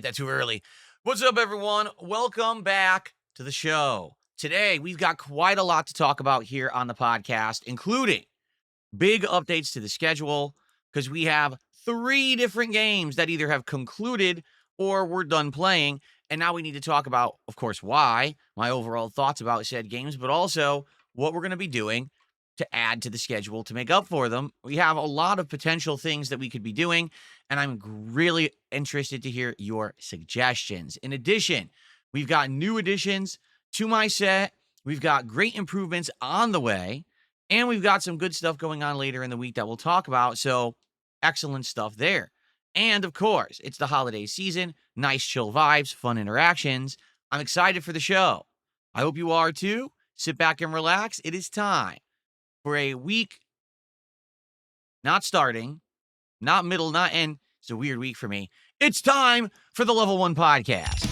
that too early. What's up, everyone? Welcome back to the show. Today, we've got quite a lot to talk about here on the podcast, including big updates to the schedule, because we have 3 different games that either have concluded or we're done playing. And now we need to talk about, of course, why, my overall thoughts about said games, but also what we're going to be doing to add to the schedule to make up for them. We have a lot of potential things that we could be doing, and I'm really interested to hear your suggestions. In addition, we've got new additions to my set. We've got great improvements on the way, and we've got some good stuff going on later in the week that we'll talk about. So excellent stuff there. And of course, it's the holiday season, nice chill vibes, fun interactions. I'm excited for the show. I hope you are too. Sit back and relax. It is time for a week, not starting, not middle, not end. It's a weird week for me. It's time for the Level 1 Podcast.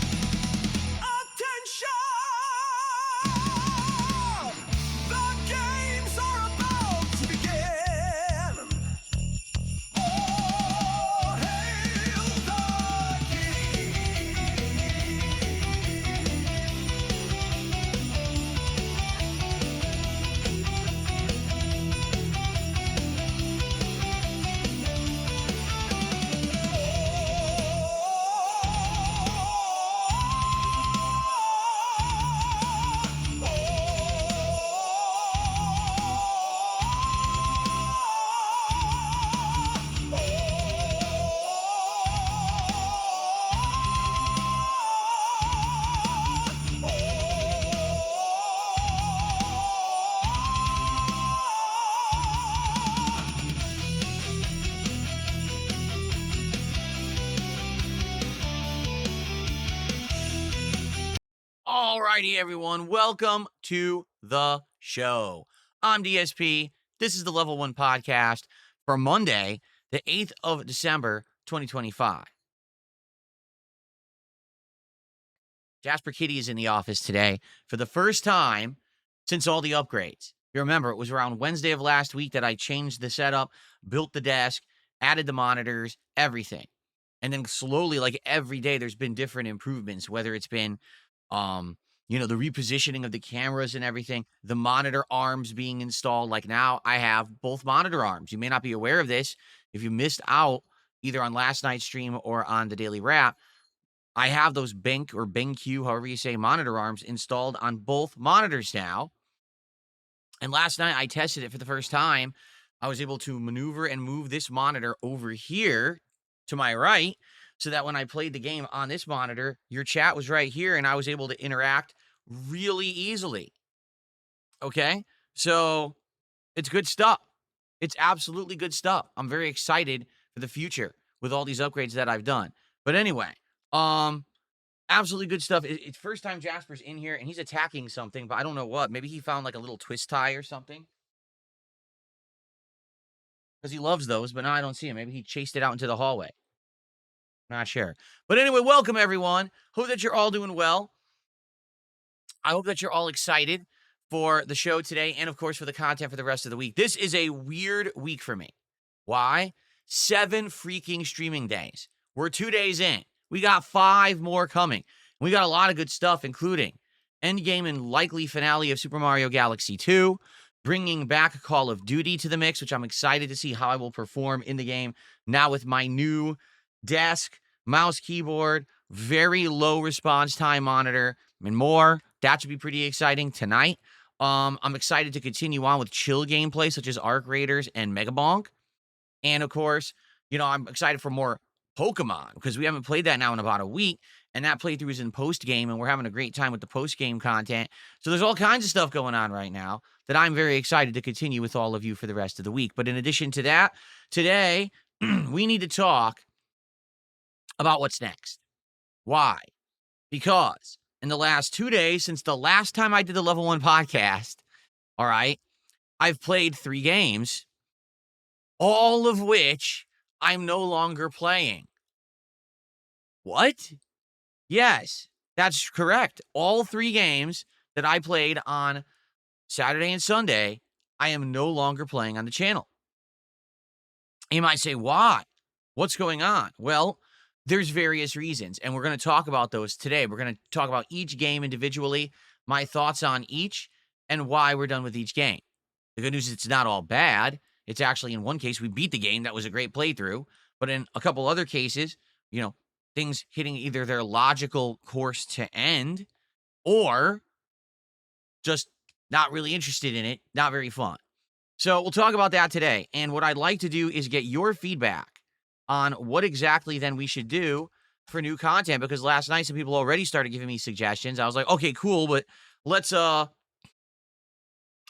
Alrighty, everyone. Welcome to the show. I'm DSP. This is the Level 1 Podcast for Monday, the 8th of December, 2025. Jasper Kitty is in the office today for the first time since all the upgrades. You remember, it was around Wednesday of last week that I changed the setup, built the desk, added the monitors, everything. And then slowly, like every day, there's been different improvements, whether it's been the repositioning of the cameras and everything, the monitor arms being installed. Like now I have both monitor arms. You may not be aware of this if you missed out either on last night's stream or on the daily wrap. I have those BenQ, however you say, monitor arms installed on both monitors now. And last night I tested it for the first time. I was able to maneuver and move this monitor over here to my right, so that when I played the game on this monitor, your chat was right here and I was able to interact really easily. Okay? So it's good stuff. It's absolutely good stuff. I'm very excited for the future with all these upgrades that I've done. But anyway, absolutely good stuff. It's first time Jasper's in here and he's attacking something, but I don't know what. Maybe he found like a little twist tie or something. Because he loves those, but now I don't see him. Maybe he chased it out into the hallway. Not sure. But anyway, welcome, everyone. Hope that you're all doing well. I hope that you're all excited for the show today and, of course, for the content for the rest of the week. This is a weird week for me. Why? 7 freaking streaming days. We're 2 days in. We got 5 more coming. We got a lot of good stuff, including endgame and likely finale of Super Mario Galaxy 2, bringing back Call of Duty to the mix, which I'm excited to see how I will perform in the game now with my new desk, mouse, keyboard, very low response time monitor, and more. That should be pretty exciting tonight. I'm excited to continue on with chill gameplay such as Arc Raiders and Mega Bonk. And of course, I'm excited for more Pokemon because we haven't played that now in about a week. And that playthrough is in post-game, and we're having a great time with the post-game content. So there's all kinds of stuff going on right now that I'm very excited to continue with all of you for the rest of the week. But in addition to that, today, we need to talk about what's next. Why? Because in the last 2 days, since the last time I did the Level 1 Podcast, all right, I've played 3 games, all of which I'm no longer playing. What? Yes, that's correct. All 3 games that I played on Saturday and Sunday, I am no longer playing on the channel. You might say, why? What's going on? Well, There's various reasons, and we're going to talk about those today. We're going to talk about each game individually, my thoughts on each, and why we're done with each game. The good news is it's not all bad. It's actually, in one case, we beat the game. That was a great playthrough. But in a couple other cases, things hitting either their logical course to end or just not really interested in it, not very fun. So we'll talk about that today. And what I'd like to do is get your feedback on what exactly then we should do for new content, because last night some people already started giving me suggestions. I was like, okay, cool, but let's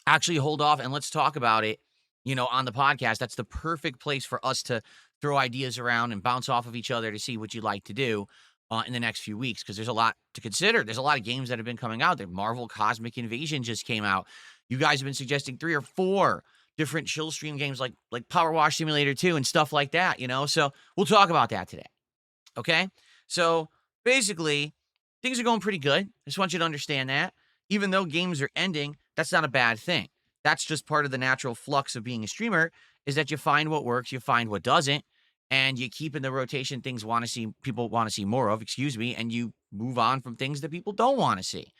actually hold off and let's talk about it, on the podcast. That's the perfect place for us to throw ideas around and bounce off of each other to see what you'd like to do in the next few weeks, because there's a lot to consider. There's a lot of games that have been coming out. The Marvel Cosmic Invasion just came out. You guys have been suggesting 3 or 4 different chill stream games like Power Wash Simulator 2 and stuff like that, So we'll talk about that today. Okay? So basically, things are going pretty good. I just want you to understand that. Even though games are ending, that's not a bad thing. That's just part of the natural flux of being a streamer, is that you find what works, you find what doesn't, and you keep in the rotation things people want to see more of, and you move on from things that people don't want to see.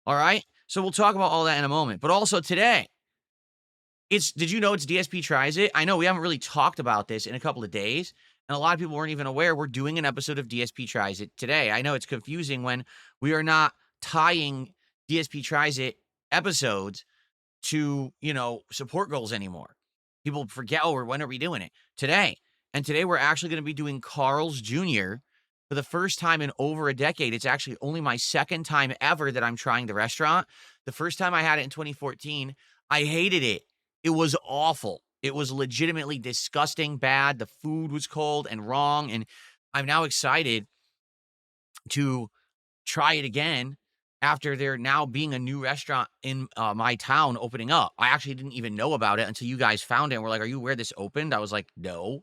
All right? So we'll talk about all that in a moment. But also today, did you know it's DSP Tries It? I know we haven't really talked about this in a couple of days, and a lot of people weren't even aware we're doing an episode of DSP Tries It today. I know it's confusing when we are not tying DSP Tries It episodes to, support goals anymore. People forget, when are we doing it? Today. And today we're actually going to be doing Carl's Jr. for the first time in over a decade. It's actually only my second time ever that I'm trying the restaurant. The first time I had it in 2014, I hated it. It was awful. It was legitimately disgusting, bad. The food was cold and wrong. And I'm now excited to try it again after there now being a new restaurant in my town opening up. I actually didn't even know about it until you guys found it and were like, are you aware this opened? I was like, no.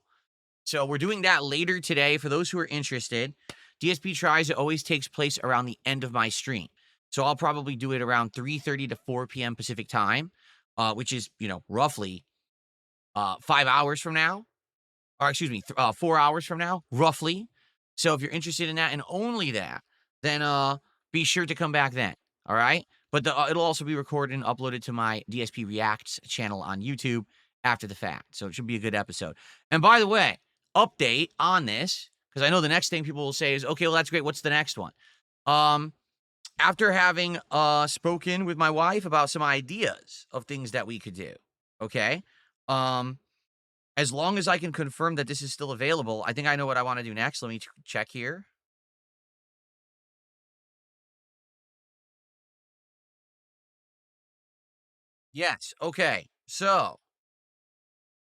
So we're doing that later today. For those who are interested, DSP Tries It always takes place around the end of my stream. So I'll probably do it around 3:30 to 4 p.m. Pacific time, which is, roughly 5 hours from now. Or excuse me, 4 hours from now, roughly. So if you're interested in that and only that, then be sure to come back then, all right? But it'll also be recorded and uploaded to my DSP Reacts channel on YouTube after the fact. So it should be a good episode. And by the way, update on this, because I know the next thing people will say is, okay, well, that's great. What's the next one? After having spoken with my wife about some ideas of things that we could do, okay? As long as I can confirm that this is still available, I think I know what I want to do next. Let me check here. Yes. Okay. So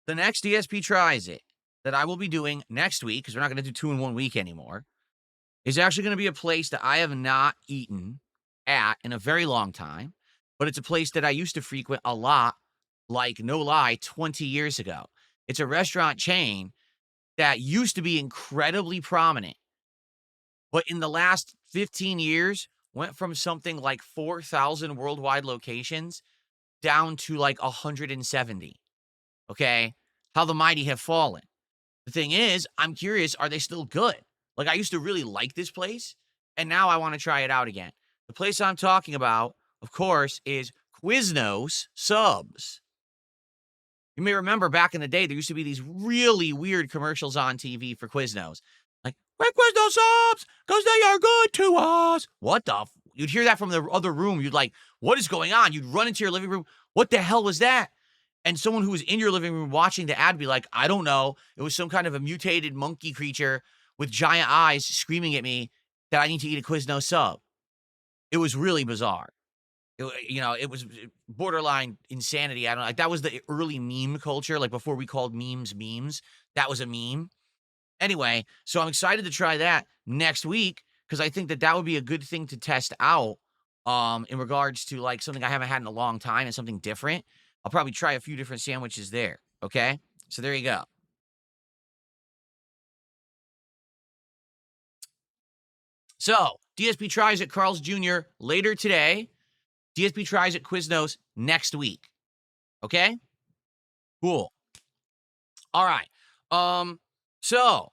the next DSP Tries It that I will be doing next week, because we're not going to do 2 in 1 week anymore, is actually going to be a place that I have not eaten at in a very long time, but it's a place that I used to frequent a lot, like, no lie, 20 years ago. It's a restaurant chain that used to be incredibly prominent, but in the last 15 years went from something like 4,000 worldwide locations down to like 170. Okay? How the mighty have fallen. The thing is, I'm curious, are they still good? Like, I used to really like this place, and now I want to try it out again. The place I'm talking about, of course, is Quiznos Subs. You may remember back in the day, there used to be these really weird commercials on TV for Quiznos. Like, we're Quiznos Subs, because they are good to us. What the? You'd hear that from the other room. You'd like, what is going on? You'd run into your living room. What the hell was that? And someone who was in your living room watching the ad be like, I don't know. It was some kind of a mutated monkey creature with giant eyes screaming at me that I need to eat a Quiznos sub. It was really bizarre. It was borderline insanity. I don't know. Like, that was the early meme culture, like before we called memes. That was a meme. Anyway, so I'm excited to try that next week, because I think that would be a good thing to test out in regards to like something I haven't had in a long time and something different. I'll probably try a few different sandwiches there. Okay? So there you go. So DSP Tries It Carl's Jr. later today. DSP Tries It Quiznos next week. Okay? Cool. All right. So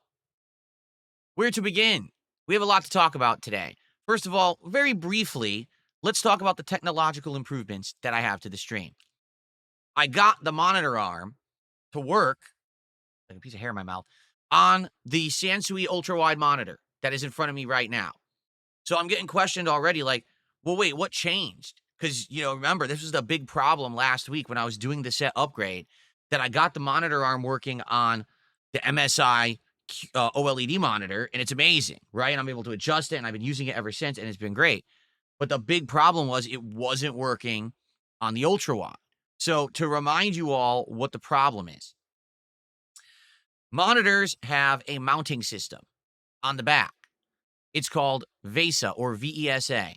Where to begin? We have a lot to talk about today. First of all, very briefly, let's talk about the technological improvements that I have to the stream. I got the monitor arm to work, like a piece of hair in my mouth, on the Sansui ultra wide monitor that is in front of me right now. So I'm getting questioned already, like, well, wait, what changed? Because, remember, this was the big problem last week when I was doing the set upgrade, that I got the monitor arm working on the MSI OLED monitor, and it's amazing, right? And I'm able to adjust it, and I've been using it ever since, and it's been great. But the big problem was it wasn't working on the ultra wide. So to remind you all what the problem is, monitors have a mounting system on the back. It's called VESA or VESA.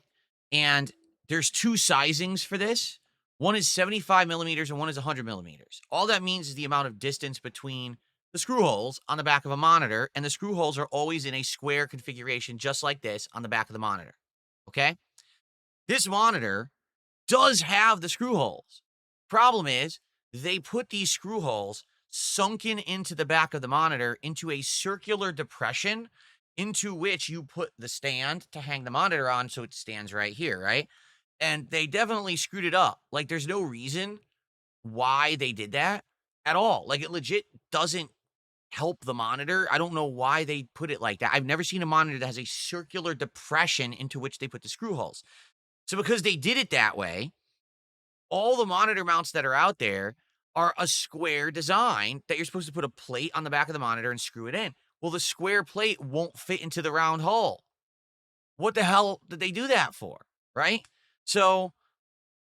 And there's two sizings for this. One is 75 millimeters and one is 100 millimeters. All that means is the amount of distance between the screw holes on the back of a monitor, and the screw holes are always in a square configuration just like this on the back of the monitor. Okay? This monitor does have the screw holes. Problem is, they put these screw holes sunken into the back of the monitor into a circular depression into which you put the stand to hang the monitor on so it stands right here, right? And they definitely screwed it up. Like, there's no reason why they did that at all. Like, it legit doesn't help the monitor. I don't know why they put it like that. I've never seen a monitor that has a circular depression into which they put the screw holes. So because they did it that way, all the monitor mounts that are out there are a square design that you're supposed to put a plate on the back of the monitor and screw it in. Well, the square plate won't fit into the round hole. What the hell did they do that for, right? So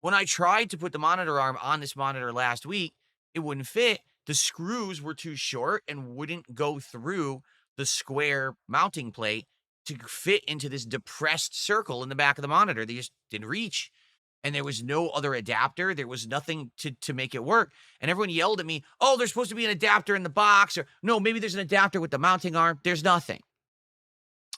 when I tried to put the monitor arm on this monitor last week, it wouldn't fit. The screws were too short and wouldn't go through the square mounting plate to fit into this depressed circle in the back of the monitor. They just didn't reach. And there was no other adapter. There was nothing to make it work. And everyone yelled at me, oh, there's supposed to be an adapter in the box. Or no, maybe there's an adapter with the mounting arm. There's nothing.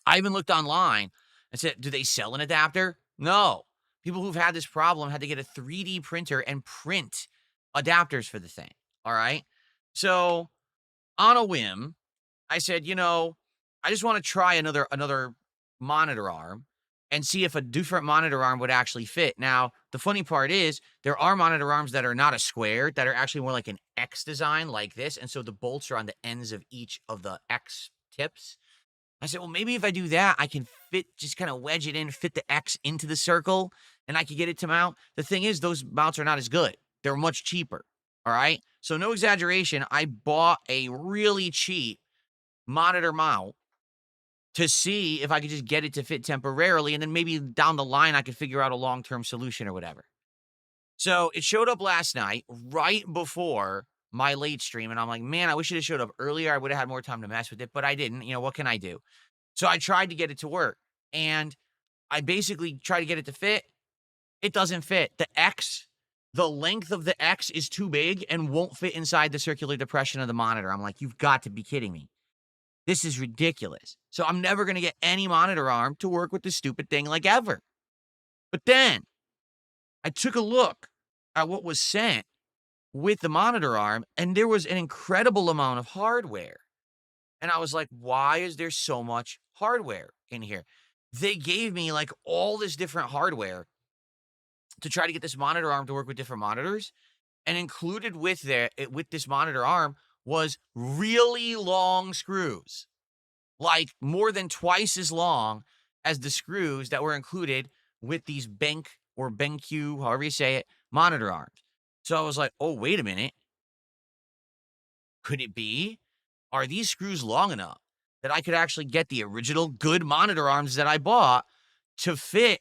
I even looked online and said, do they sell an adapter? No. People who've had this problem had to get a 3D printer and print adapters for the thing. All right. So on a whim, I said, I just want to try another monitor arm and see if a different monitor arm would actually fit. Now, the funny part is there are monitor arms that are not a square, that are actually more like an X design like this. And so the bolts are on the ends of each of the X tips. I said, well, maybe if I do that, I can just kind of wedge it in, fit the X into the circle, and I can get it to mount. The thing is, those mounts are not as good. They're much cheaper. All right. So no exaggeration, I bought a really cheap monitor mount to see if I could just get it to fit temporarily, and then maybe down the line I could figure out a long-term solution or whatever. So it showed up last night, right before my late stream, and I'm like, man, I wish it had showed up earlier. I would have had more time to mess with it, but I didn't. What can I do? So I tried to get it to work, and I basically tried to get it to fit. It doesn't fit. The length of the X is too big and won't fit inside the circular depression of the monitor. I'm like, you've got to be kidding me. This is ridiculous. So I'm never going to get any monitor arm to work with this stupid thing like ever. But then I took a look at what was sent with the monitor arm, and there was an incredible amount of hardware. And I was like, why is there so much hardware in here? They gave me like all this different hardware to try to get this monitor arm to work with different monitors. And included with this monitor arm was really long screws, like more than twice as long as the screws that were included with these Benq or BenQ, however you say it, monitor arms. So I was like, oh, wait a minute. Could it be? Are these screws long enough that I could actually get the original good monitor arms that I bought to fit,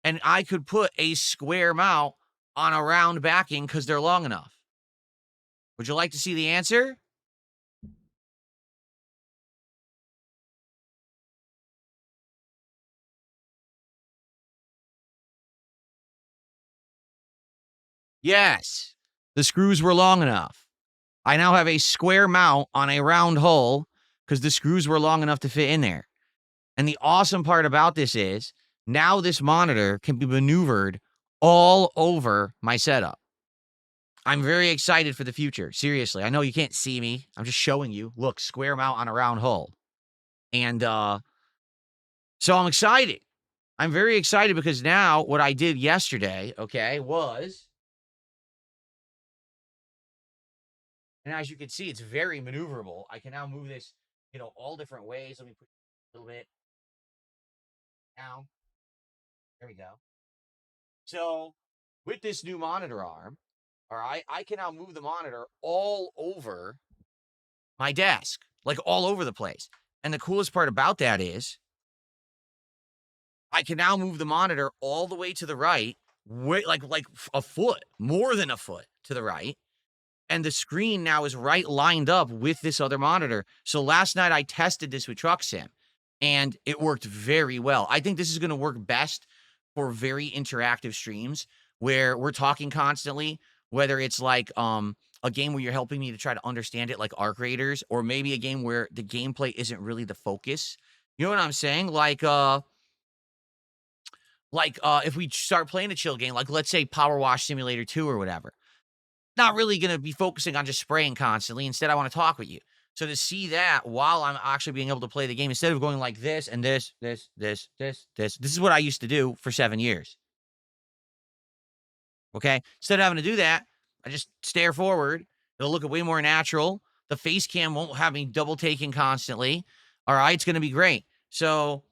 and I could put a square mount on a round backing because they're long enough? Would you like to see the answer? Yes, the screws were long enough. I now have a square mount on a round hole because the screws were long enough to fit in there. And the awesome part about this is now this monitor can be maneuvered all over my setup. I'm very excited for the future. Seriously, I know you can't see me. I'm just showing you. Look, square mount on a round hole. And so I'm excited. I'm very excited because now what I did yesterday, okay, was, and as you can see, it's very maneuverable. I can now move this, all different ways. Let me put a little bit down. There we go. So with this new monitor arm, all right, I can now move the monitor all over my desk, like all over the place. And the coolest part about that is I can now move the monitor all the way to the right, like a foot, more than a foot to the right. And the screen now is right lined up with this other monitor. So last night I tested this with Truck Sim and it worked very well. I think this is going to work best for very interactive streams where we're talking constantly, whether it's like a game where you're helping me to try to understand it like Arc Raiders, or maybe a game where the gameplay isn't really the focus. You know what I'm saying? Like if we start playing a chill game, like let's say Power Wash Simulator 2 or whatever, not really going to be focusing on just spraying constantly. Instead, I want to talk with you. So to see that while I'm actually being able to play the game, instead of going like this and this is what I used to do for 7 years. Okay. Instead of having to do that, I just stare forward. It'll look way more natural. The face cam won't have me double taking constantly. All right. It's going to be great. So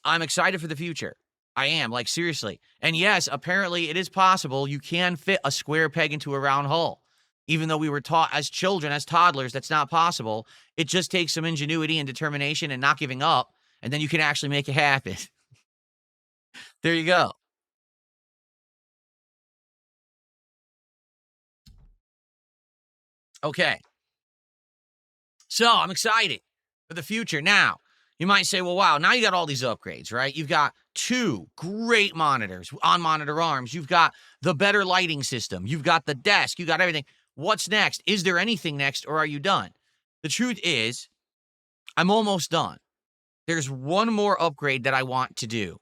I'm excited for the future. I am, like, seriously. And yes, apparently it is possible you can fit a square peg into a round hole. Even though we were taught as children, as toddlers, that's not possible. It just takes some ingenuity and determination and not giving up, and then you can actually make it happen. There you go. Okay. So I'm excited for the future. Now, you might say, well, wow, now you got all these upgrades, right? You've got 2 great monitors on monitor arms. You've got the better lighting system. You've got the desk. You got everything. What's next? Is there anything next, or are you done? The truth is, I'm almost done. There's one more upgrade that I want to do.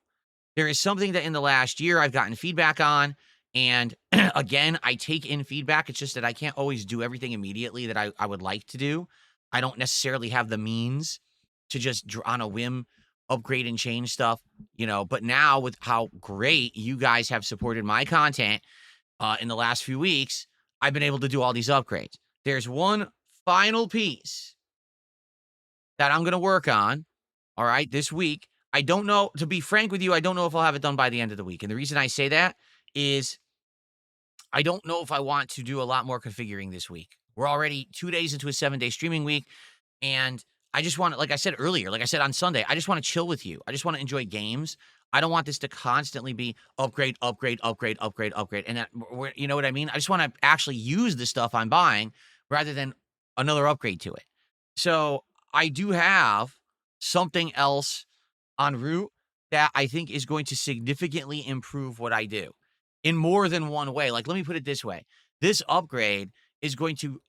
There is something that in the last year I've gotten feedback on. And again, I take in feedback. It's just that I can't always do everything immediately that I would like to do. I don't necessarily have the means to just on a whim upgrade and change stuff, but now with how great you guys have supported my content in the last few weeks, I've been able to do all these upgrades. There's one final piece that I'm going to work on, all right, this week. I don't know, to be frank with you, I don't know if I'll have it done by the end of the week. And the reason I say that is I don't know if I want to do a lot more configuring this week. We're already 2 days into a 7-day streaming week, and I just want to, like I said earlier, like I said on Sunday, I just want to chill with you. I just want to enjoy games. I don't want this to constantly be upgrade. And that, you know what I mean? I just want to actually use the stuff I'm buying rather than another upgrade to it. So I do have something else en route that I think is going to significantly improve what I do in more than one way. Like, let me put it this way. This upgrade is going to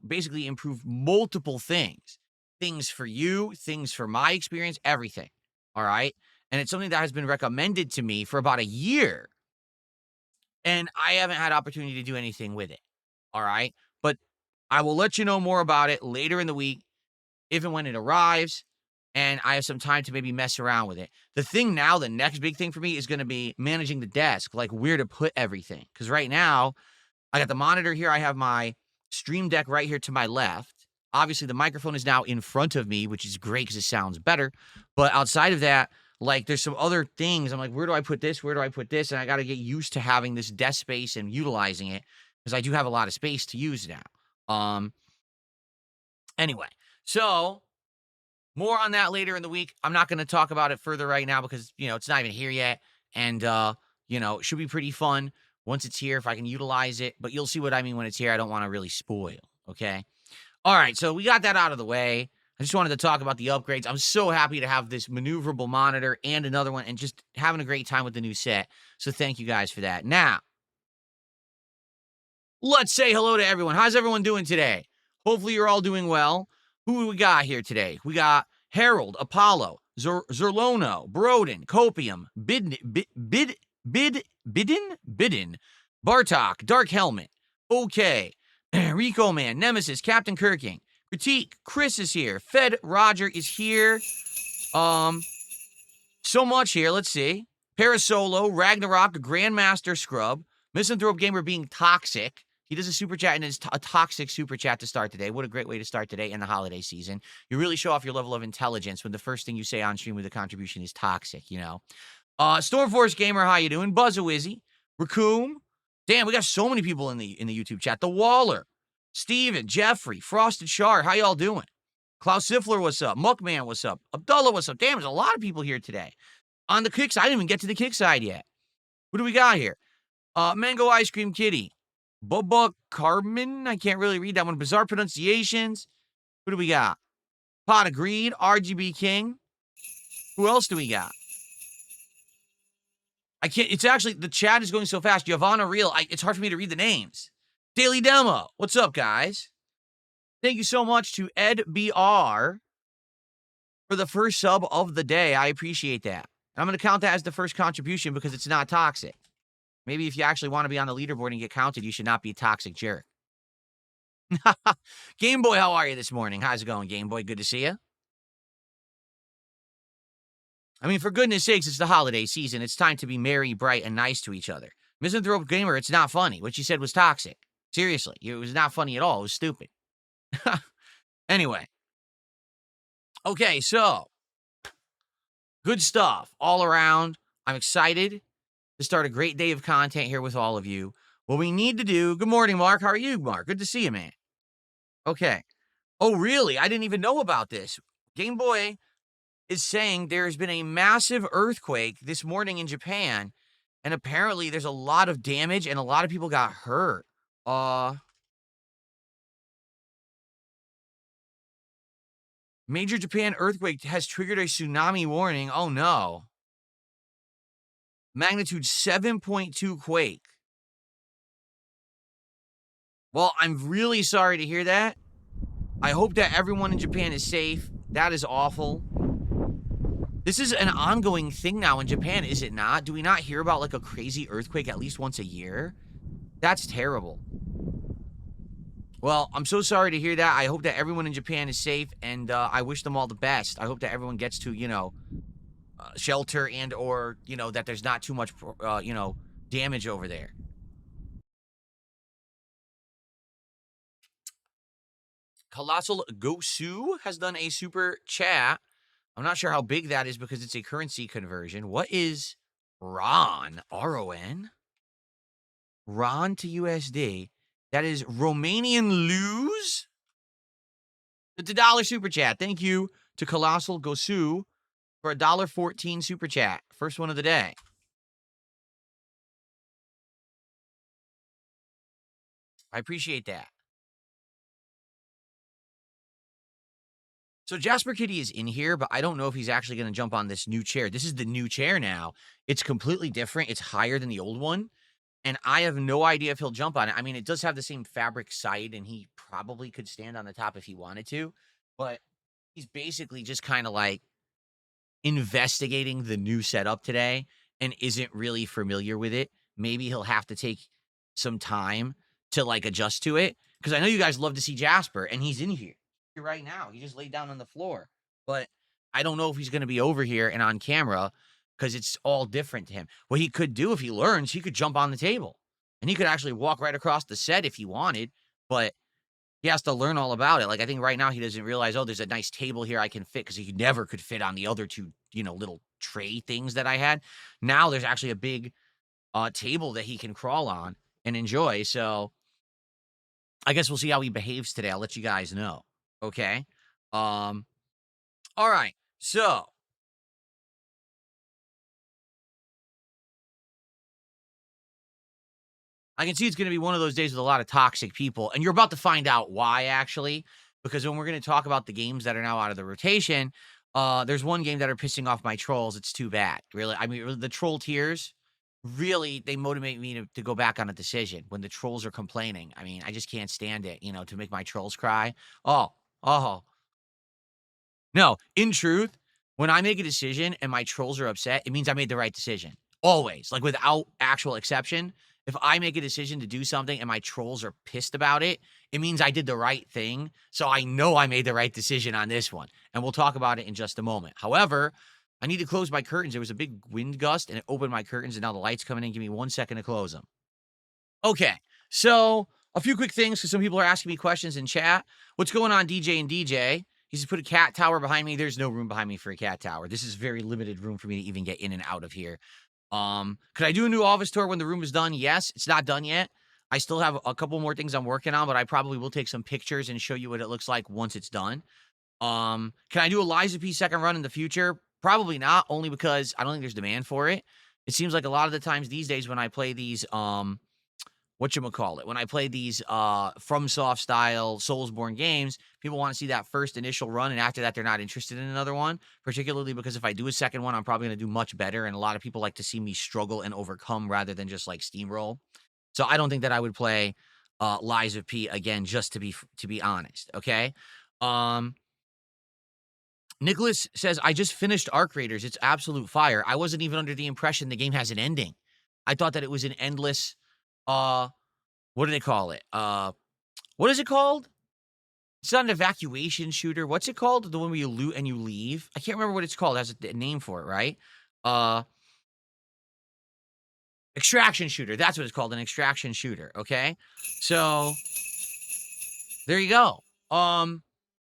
basically improve multiple things. Things for you, things for my experience, everything. All right? And it's something that has been recommended to me for about a year. And I haven't had opportunity to do anything with it. All right? But I will let you know more about it later in the week, if and when it arrives, and I have some time to maybe mess around with it. The thing now, the next big thing for me is going to be managing the desk, like where to put everything. Because right now, I got the monitor here. I have my Stream Deck right here to my left. Obviously, the microphone is now in front of me, which is great because it sounds better. But outside of that, like, there's some other things. I'm like, where do I put this? Where do I put this? And I got to get used to having this desk space and utilizing it because I do have a lot of space to use now. Anyway, so more on that later in the week. I'm not going to talk about it further right now because, it's not even here yet. And, it should be pretty fun once it's here if I can utilize it. But you'll see what I mean when it's here. I don't want to really spoil, okay? All right, so we got that out of the way. I just wanted to talk about the upgrades. I'm so happy to have this maneuverable monitor and another one and just having a great time with the new set. So thank you guys for that. Now, let's say hello to everyone. How's everyone doing today? Hopefully you're all doing well. Who do we got here today? We got Harold, Apollo, Zerlono, Broden, Copium, Bidin, Bartok, Dark Helmet, Okay, Rico Man, Nemesis, Captain Kirking, Critique, Chris is here, Fed Roger is here, So much here. Let's see. Parasolo, Ragnarok, Grandmaster Scrub, Misanthrope Gamer being toxic. He does a super chat and it's a toxic super chat to start today. What a great way to start today in the holiday season. You really show off your level of intelligence when the first thing you say on stream with a contribution is toxic, you know. Stormforce Gamer, how you doing? Buzzawizzy, Raccoon. Damn, we got so many people in the YouTube chat. The Waller, Steven, Jeffrey, Frosted Shard, how y'all doing? Klaus Siffler, what's up? Muckman, what's up? Abdullah, what's up? Damn, there's a lot of people here today. On the kick side, I didn't even get to the kick side yet. What do we got here? Mango Ice Cream Kitty. Bubba Carmen. I can't really read that one. Bizarre pronunciations. Who do we got? Pot of Greed. RGB King. Who else do we got? I can't. It's actually, the chat is going so fast. Giovanna Real. It's hard for me to read the names. Daily Demo. What's up, guys? Thank you so much to Ed BR for the first sub of the day. I appreciate that. I'm going to count that as the first contribution because it's not toxic. Maybe if you actually want to be on the leaderboard and get counted, you should not be a toxic jerk. Game Boy, how are you this morning? How's it going, Game Boy? Good to see you. I mean, for goodness sakes, it's the holiday season. It's time to be merry, bright, and nice to each other. Misanthrope Gamer, it's not funny. What you said was toxic. Seriously, it was not funny at all. It was stupid. Anyway. Okay, so good stuff all around. I'm excited to start a great day of content here with all of you. What we need to do, good morning, Mark. How are you, Mark? Good to see you, man. Okay. Oh, really? I didn't even know about this. Game Boy is saying there's been a massive earthquake this morning in Japan, and apparently there's a lot of damage and a lot of people got hurt. Major Japan earthquake has triggered a tsunami warning. Oh, no. Magnitude 7.2 quake. Well, I'm really sorry to hear that. I hope that everyone in Japan is safe. That is awful. This is an ongoing thing now in Japan, is it not? Do we not hear about like a crazy earthquake at least once a year? That's terrible. Well, I'm so sorry to hear that. I hope that everyone in Japan is safe, and I wish them all the best. I hope that everyone gets to, shelter and or, that there's not too much, damage over there. Colossal Gosu has done a super chat. I'm not sure how big that is because it's a currency conversion. What is RON? R-O-N? RON to USD. That is Romanian lose. It's $1 super chat. Thank you to Colossal Gosu for a $1.14 super chat. First one of the day. I appreciate that. So Jasper Kitty is in here, but I don't know if he's actually going to jump on this new chair. This is the new chair now. It's completely different. It's higher than the old one. And I have no idea if he'll jump on it. I mean, it does have the same fabric side, and he probably could stand on the top if he wanted to. But he's basically just kind of like investigating the new setup today and isn't really familiar with it. Maybe he'll have to take some time to like adjust to it. Because I know you guys love to see Jasper, and he's in here right now. He just laid down on the floor. But I don't know if he's going to be over here and on camera because it's all different to him. What he could do if he learns, he could jump on the table. And he could actually walk right across the set if he wanted. But he has to learn all about it. Like, I think right now he doesn't realize, oh, there's a nice table here I can fit, because he never could fit on the other two, little tray things that I had. Now there's actually a big table that he can crawl on and enjoy. So I guess we'll see how he behaves today. I'll let you guys know. Okay. All right. So I can see it's going to be one of those days with a lot of toxic people, and you're about to find out why, actually, because when we're going to talk about the games that are now out of the rotation, there's one game that are pissing off my trolls. It's too bad, really. I mean, the troll tiers, really, they motivate me to go back on a decision when the trolls are complaining. I mean, I just can't stand it, to make my trolls cry. Oh. No, in truth, when I make a decision and my trolls are upset, it means I made the right decision. Always, like without actual exception. If I make a decision to do something and my trolls are pissed about it, it means I did the right thing. So I know I made the right decision on this one. and we'll talk about it in just a moment. However, I need to close my curtains. There was a big wind gust, and it opened my curtains, and now the light's coming in. Give me 1 second to close them. Okay, so a few quick things, because some people are asking me questions in chat. What's going on, DJ and DJ? He says, put a cat tower behind me. There's no room behind me for a cat tower. This is very limited room for me to even get in and out of here. Could I do a new office tour when the room is done? Yes, it's not done yet. I still have a couple more things I'm working on, but I probably will take some pictures and show you what it looks like once it's done. Can I do a Liza P second run in the future? Probably not, only because I don't think there's demand for it. It seems like a lot of the times these days when I play these, whatchamacallit, when I play these FromSoft style Soulsborne games, people want to see that first initial run, and after that, they're not interested in another one, particularly because if I do a second one, I'm probably going to do much better, and a lot of people like to see me struggle and overcome rather than just like steamroll. So I don't think that I would play Lies of P again, just to be honest, okay? Nicholas says, I just finished Arc Raiders. It's absolute fire. I wasn't even under the impression the game has an ending. I thought that it was an endless, what do they call it? What is it called? It's not an evacuation shooter. What's it called? The one where you loot and you leave? I can't remember what it's called. It has a name for it, right? Extraction shooter. That's what it's called, an extraction shooter, okay? So, there you go.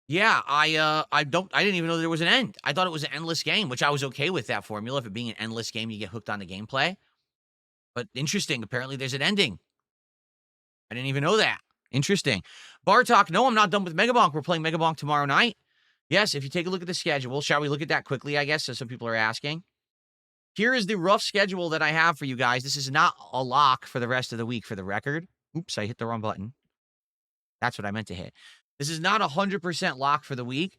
Yeah, I didn't even know there was an end. I thought it was an endless game, which I was okay with that formula. If it being an endless game, you get hooked on the gameplay. But interesting, apparently there's an ending. I didn't even know that. Interesting. Bartok, no, I'm not done with Megabonk. We're playing Megabonk tomorrow night. Yes, if you take a look at the schedule, shall we look at that quickly, I guess, as some people are asking? Here is the rough schedule that I have for you guys. This is not a lock for the rest of the week, for the record. Oops, I hit the wrong button. That's what I meant to hit. This is not 100% lock for the week.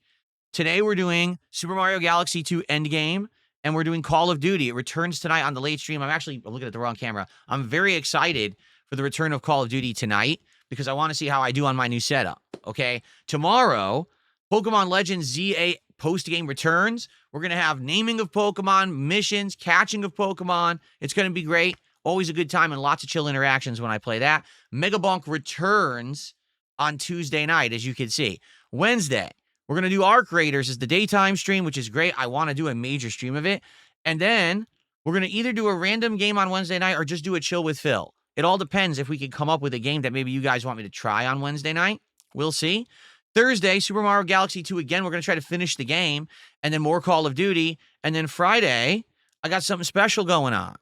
Today we're doing Super Mario Galaxy 2 Endgame, and we're doing Call of Duty. It returns tonight on the late stream. I'm looking at the wrong camera. I'm very excited for the return of Call of Duty tonight because I want to see how I do on my new setup, okay? Tomorrow, Pokemon Legends ZA post-game returns. We're going to have naming of Pokemon, missions, catching of Pokemon. It's going to be great. Always a good time and lots of chill interactions when I play that. Megabonk returns on Tuesday night, as you can see. Wednesday, we're going to do Arc Raiders as the daytime stream, which is great. I want to do a major stream of it. And then we're going to either do a random game on Wednesday night or just do a chill with Phil. It all depends if we can come up with a game that maybe you guys want me to try on Wednesday night. We'll see. Thursday, Super Mario Galaxy 2 again. We're going to try to finish the game, and then more Call of Duty. And then Friday, I got something special going on.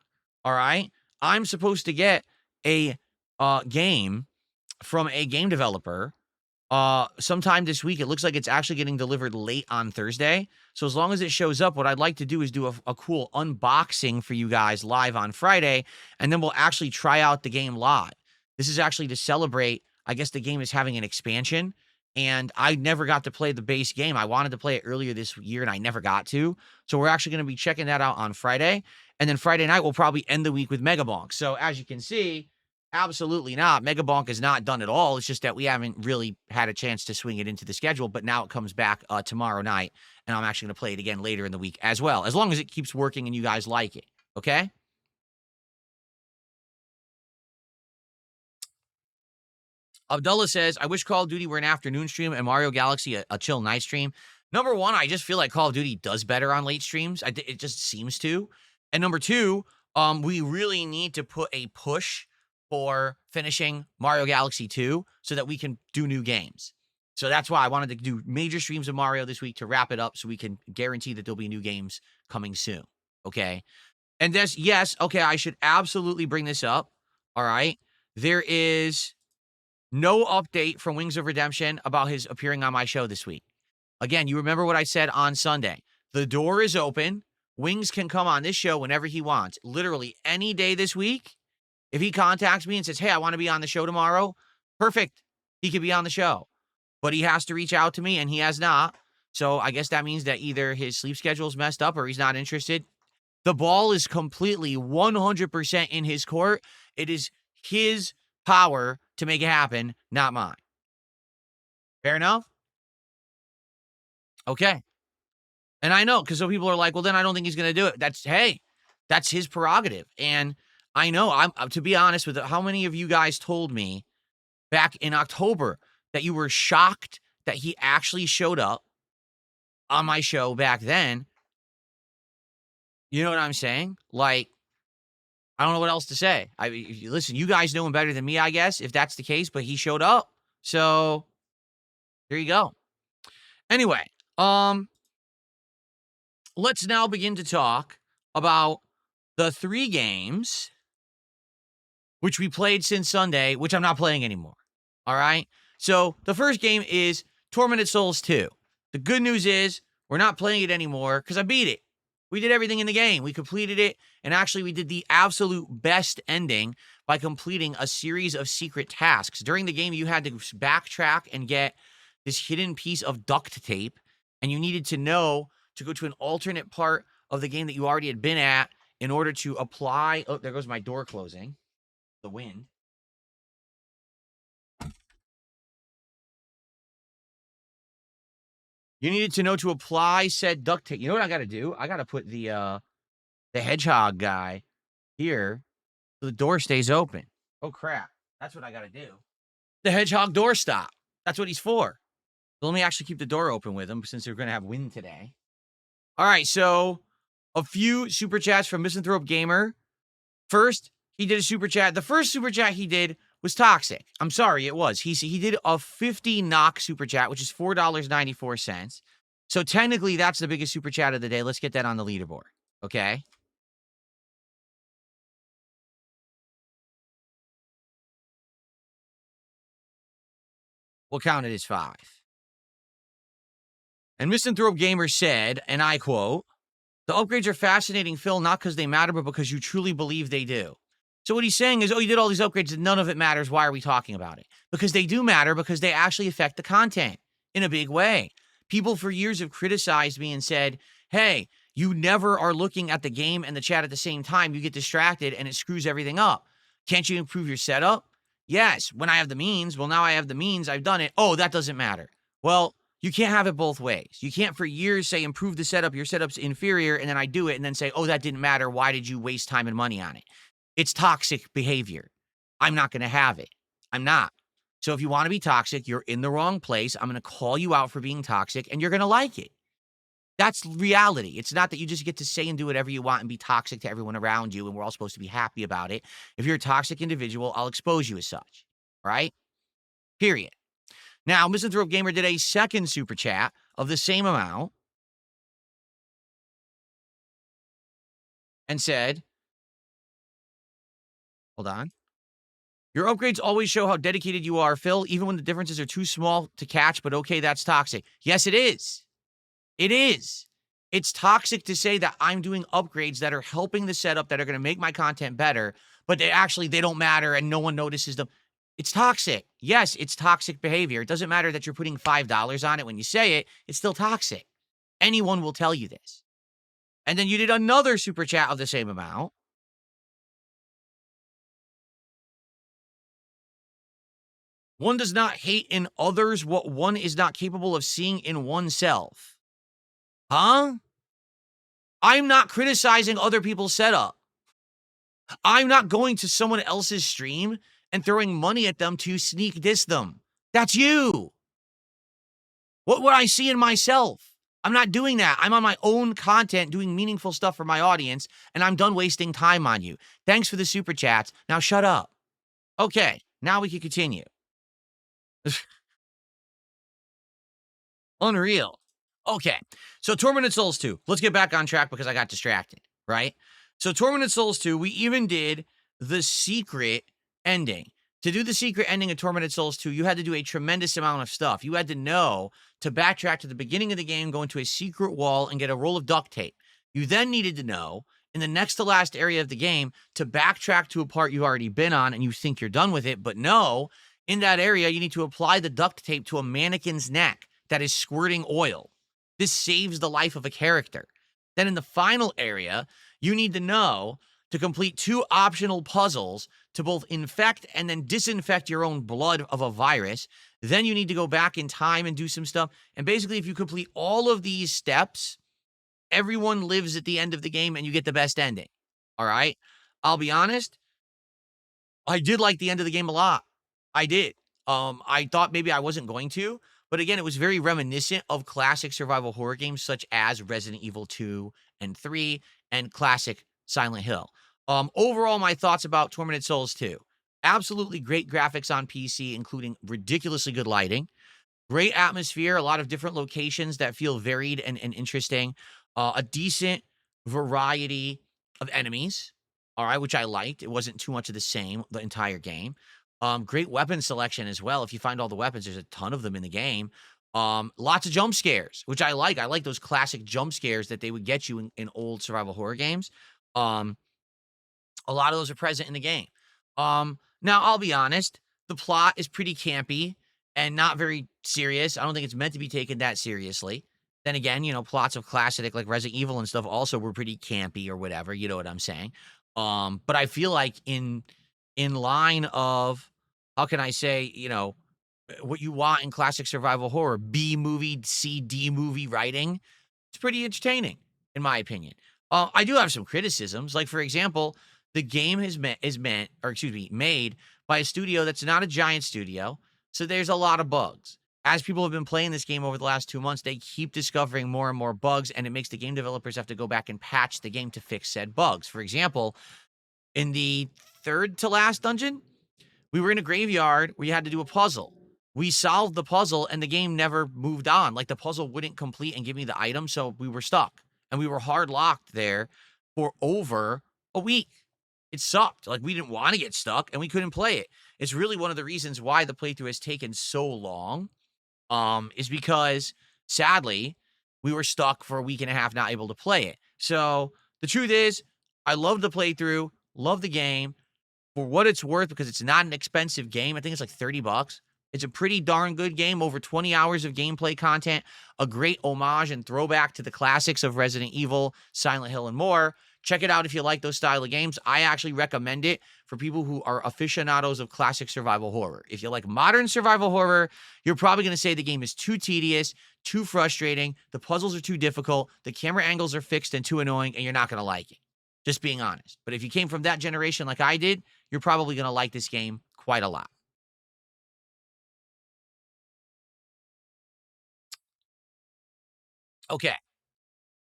All right? I'm supposed to get a game from a game developer sometime this week. It looks like it's actually getting delivered late on Thursday. So as long as it shows up, what I'd like to do is do a cool unboxing for you guys live on Friday, and then we'll actually try out the game live. This is actually to celebrate, I guess the game is having an expansion, and I never got to play the base game. I wanted to play it earlier this year, and I never got to. So we're actually going to be checking that out on Friday. And then Friday night, we'll probably end the week with Megabonk. So as you can see, absolutely not. Megabonk is not done at all. It's just that we haven't really had a chance to swing it into the schedule, but now it comes back tomorrow night, and I'm actually going to play it again later in the week as well, as long as it keeps working and you guys like it, okay? Abdullah says, I wish Call of Duty were an afternoon stream and Mario Galaxy a chill night stream. Number one, I just feel like Call of Duty does better on late streams. It just seems to. And number two, we really need to put a push for finishing Mario Galaxy 2 so that we can do new games. So that's why I wanted to do major streams of Mario this week to wrap it up so we can guarantee that there'll be new games coming soon, okay? And yes, okay, I should absolutely bring this up, all right? There is no update from Wings of Redemption about his appearing on my show this week. Again, you remember what I said on Sunday. The door is open. Wings can come on this show whenever he wants. Literally any day this week. If he contacts me and says, hey, I want to be on the show tomorrow, perfect. He could be on the show. But he has to reach out to me, and he has not. So I guess that means that either his sleep schedule is messed up or he's not interested. The ball is completely 100% in his court. It is his power to make it happen, not mine. Fair enough? Okay. And I know, because some people are like, well, then I don't think he's going to do it. That's his prerogative. And I know, to be honest with it, how many of you guys told me back in October that you were shocked that he actually showed up on my show back then. You know what I'm saying? Like, I don't know what else to say. Listen, you guys know him better than me, I guess, if that's the case, but he showed up. So there you go. Anyway, let's now begin to talk about the 3 games which we played since Sunday, which I'm not playing anymore. All right? So the first game is Tormented Souls 2. The good news is we're not playing it anymore because I beat it. We did everything in the game. We completed it, and actually we did the absolute best ending by completing a series of secret tasks. During the game, you had to backtrack and get this hidden piece of duct tape, and you needed to know to go to an alternate part of the game that you already had been at in order to apply. Oh, there goes my door closing. The wind. You needed to know to apply said duct tape. You know what I got to do? I got to put the hedgehog guy here so the door stays open. Oh, crap. That's what I got to do. The hedgehog door stop. That's what he's for. So let me actually keep the door open with him since we're going to have wind today. All right, so a few super chats from Misanthrope Gamer. First, he did a super chat. The first super chat he did was toxic. I'm sorry, it was. He did a 50 knock super chat, which is $4.94. So technically, that's the biggest super chat of the day. Let's get that on the leaderboard, okay? We'll count it as 5. And Misanthrope Gamer said, and I quote, "The upgrades are fascinating, Phil, not because they matter, but because you truly believe they do." So what he's saying is, oh, you did all these upgrades and none of it matters. Why are we talking about it? Because they do matter, because they actually affect the content in a big way. People for years have criticized me and said, hey, you never are looking at the game and the chat at the same time. You get distracted and it screws everything up. Can't you improve your setup? Yes, when I have the means. Well, now I have the means. I've done it. Oh, that doesn't matter. Well, you can't have it both ways. You can't for years say, improve the setup. Your setup's inferior. And then I do it and then say, oh, that didn't matter. Why did you waste time and money on it? It's toxic behavior. I'm not going to have it. I'm not. So if you want to be toxic, you're in the wrong place. I'm going to call you out for being toxic and you're going to like it. That's reality. It's not that you just get to say and do whatever you want and be toxic to everyone around you and we're all supposed to be happy about it. If you're a toxic individual, I'll expose you as such. Right? Period. Now, Misanthrope Gamer did a second super chat of the same amount and said, hold on. Your upgrades always show how dedicated you are, Phil, even when the differences are too small to catch, but okay, that's toxic. Yes, it is. It is. It's toxic to say that I'm doing upgrades that are helping the setup, that are going to make my content better, but they don't matter and no one notices them. It's toxic. Yes, it's toxic behavior. It doesn't matter that you're putting $5 on it when you say it. It's still toxic. Anyone will tell you this. And then you did another super chat of the same amount. One does not hate in others what one is not capable of seeing in oneself. Huh? I'm not criticizing other people's setup. I'm not going to someone else's stream and throwing money at them to sneak diss them. That's you. What would I see in myself? I'm not doing that. I'm on my own content doing meaningful stuff for my audience, and I'm done wasting time on you. Thanks for the super chats. Now shut up. Okay, now we can continue. Unreal. Okay, so Tormented Souls 2. Let's get back on track because I got distracted, right? So Tormented Souls 2, we even did the secret ending. To do the secret ending of Tormented Souls 2, you had to do a tremendous amount of stuff. You had to know to backtrack to the beginning of the game, go into a secret wall, and get a roll of duct tape. You then needed to know, in the next to last area of the game, to backtrack to a part you've already been on and you think you're done with it, but no, in that area, you need to apply the duct tape to a mannequin's neck that is squirting oil. This saves the life of a character. Then in the final area, you need to know to complete 2 optional puzzles to both infect and then disinfect your own blood of a virus. Then you need to go back in time and do some stuff. And basically, if you complete all of these steps, everyone lives at the end of the game and you get the best ending. All right? I'll be honest, I did like the end of the game a lot. I did. I thought maybe I wasn't going to, But again, it was very reminiscent of classic survival horror games such as Resident Evil 2 and 3 and classic Silent Hill. Overall, my thoughts about Tormented Souls 2. Absolutely great graphics on PC, including ridiculously good lighting. Great atmosphere, a lot of different locations that feel varied and interesting. A decent variety of enemies, all right, which I liked. It wasn't too much of the same the entire game. Great weapon selection as well. If you find all the weapons, there's a ton of them in the game. Lots of jump scares, which I like. I like those classic jump scares that they would get you in old survival horror games. A lot of those are present in the game. Now, I'll be honest, the plot is pretty campy and not very serious. I don't think it's meant to be taken that seriously. Then again, plots of classic like Resident Evil and stuff also were pretty campy or whatever. You know what I'm saying? But I feel like in line of, how can I say, what you want in classic survival horror, B movie, C, D movie writing, it's pretty entertaining, in my opinion. I do have some criticisms. Like, for example, the game is made by a studio that's not a giant studio, so there's a lot of bugs. As people have been playing this game over the last 2 months, they keep discovering more and more bugs, and it makes the game developers have to go back and patch the game to fix said bugs. For example, in the third to last dungeon, we were in a graveyard where you had to do a puzzle. We solved the puzzle, and the game never moved on. Like, the puzzle wouldn't complete and give me the item, so we were stuck. And we were hard locked there for over a week. It sucked. Like, we didn't want to get stuck, and we couldn't play it. It's really one of the reasons why the playthrough has taken so long, is because, sadly, we were stuck for a week and a half not able to play it. So, the truth is, I love the playthrough, love the game. For what it's worth, because it's not an expensive game, I think it's like $30. It's a pretty darn good game, over 20 hours of gameplay content, a great homage and throwback to the classics of Resident Evil, Silent Hill, and more. Check it out if you like those style of games. I actually recommend it for people who are aficionados of classic survival horror. If you like modern survival horror, you're probably going to say the game is too tedious, too frustrating, the puzzles are too difficult, the camera angles are fixed and too annoying, and you're not going to like it. Just being honest. But if you came from that generation like I did, you're probably going to like this game quite a lot. Okay.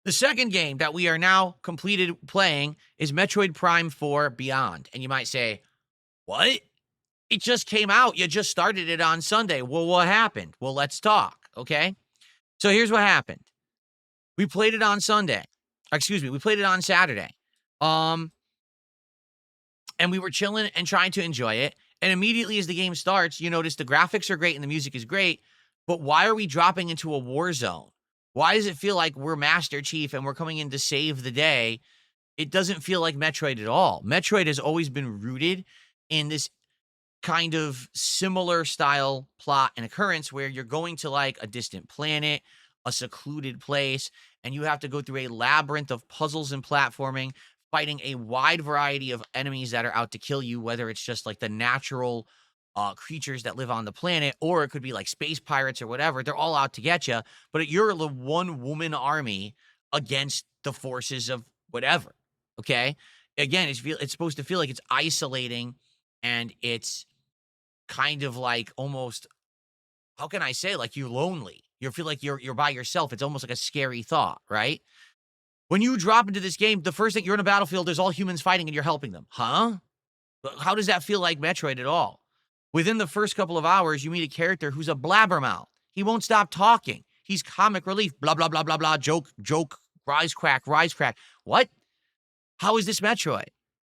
The second game that we are now completed playing is Metroid Prime 4 Beyond. And you might say, what? It just came out. You just started it on Sunday. Well, what happened? Well, let's talk, okay? So here's what happened. We played it on Sunday. We played it on Saturday. And we were chilling and trying to enjoy it. And immediately as the game starts, you notice the graphics are great and the music is great. But why are we dropping into a war zone? Why does it feel like we're Master Chief and we're coming in to save the day? It doesn't feel like Metroid at all. Metroid has always been rooted in this kind of similar style plot and occurrence where you're going to like a distant planet, a secluded place, and you have to go through a labyrinth of puzzles and platforming, fighting a wide variety of enemies that are out to kill you, whether it's just like the natural creatures that live on the planet, or it could be like space pirates or whatever. They're all out to get you, but you're the one-woman army against the forces of whatever, okay? Again, it's supposed to feel like it's isolating, and it's kind of like almost, how can I say, like you're lonely. You feel like you're by yourself. It's almost like a scary thought, right? When you drop into this game, the first thing, you're in a battlefield, there's all humans fighting and you're helping them. Huh? How does that feel like Metroid at all? Within the first couple of hours, you meet a character who's a blabbermouth. He won't stop talking. He's comic relief. Blah, blah, blah, blah, blah. Joke, wisecrack. What? How is this Metroid?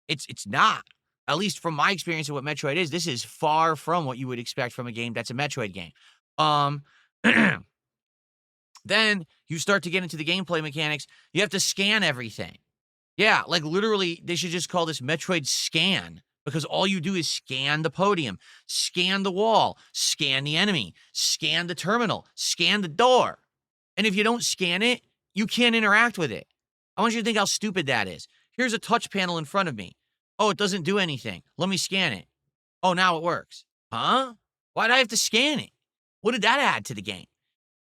It's not. At least from my experience of what Metroid is, this is far from what you would expect from a game that's a Metroid game. Then you start to get into the gameplay mechanics. You have to scan everything. Yeah, like literally, they should just call this Metroid Scan, because all you do is scan the podium, scan the wall, scan the enemy, scan the terminal, scan the door. And if you don't scan it, you can't interact with it. I want you to think how stupid that is. Here's a touch panel in front of me. Oh, it doesn't do anything. Let me scan it. Oh, now it works. Huh? Why'd I have to scan it? What did that add to the game?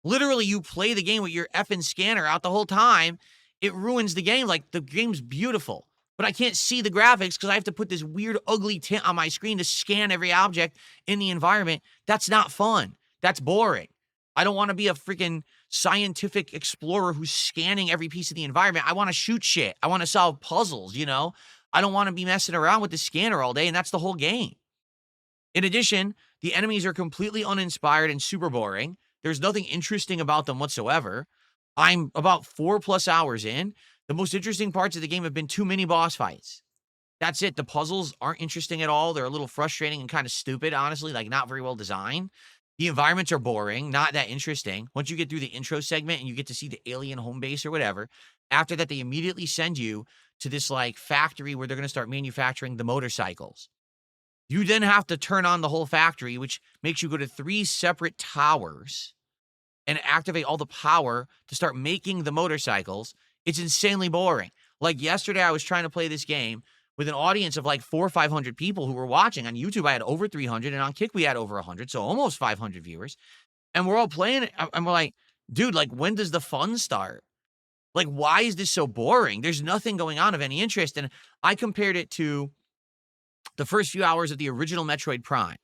Literally, you play the game with your effing scanner out the whole time. It ruins the game. Like, the game's beautiful, but I can't see the graphics because I have to put this weird, ugly tint on my screen to scan every object in the environment. That's not fun. That's boring. I don't want to be a freaking scientific explorer who's scanning every piece of the environment. I want to shoot shit. I want to solve puzzles, you know? I don't want to be messing around with the scanner all day, and that's the whole game. In addition, the enemies are completely uninspired and super boring. There's nothing interesting about them whatsoever. I'm about 4+ hours in. The most interesting parts of the game have been 2 mini boss fights. That's it. The puzzles aren't interesting at all. They're a little frustrating and kind of stupid, honestly, like not very well designed. The environments are boring, not that interesting. Once you get through the intro segment and you get to see the alien home base or whatever, after that, they immediately send you to this like factory where they're going to start manufacturing the motorcycles. You then have to turn on the whole factory, which makes you go to 3 separate towers and activate all the power to start making the motorcycles. It's insanely boring. Like yesterday, I was trying to play this game with an audience of like 400 or 500 people who were watching. On YouTube, I had over 300, and on Kick, we had over 100, so almost 500 viewers. And we're all playing it, and we're like, dude, like, when does the fun start? Like, why is this so boring? There's nothing going on of any interest. And I compared it to the first few hours of the original Metroid Prime,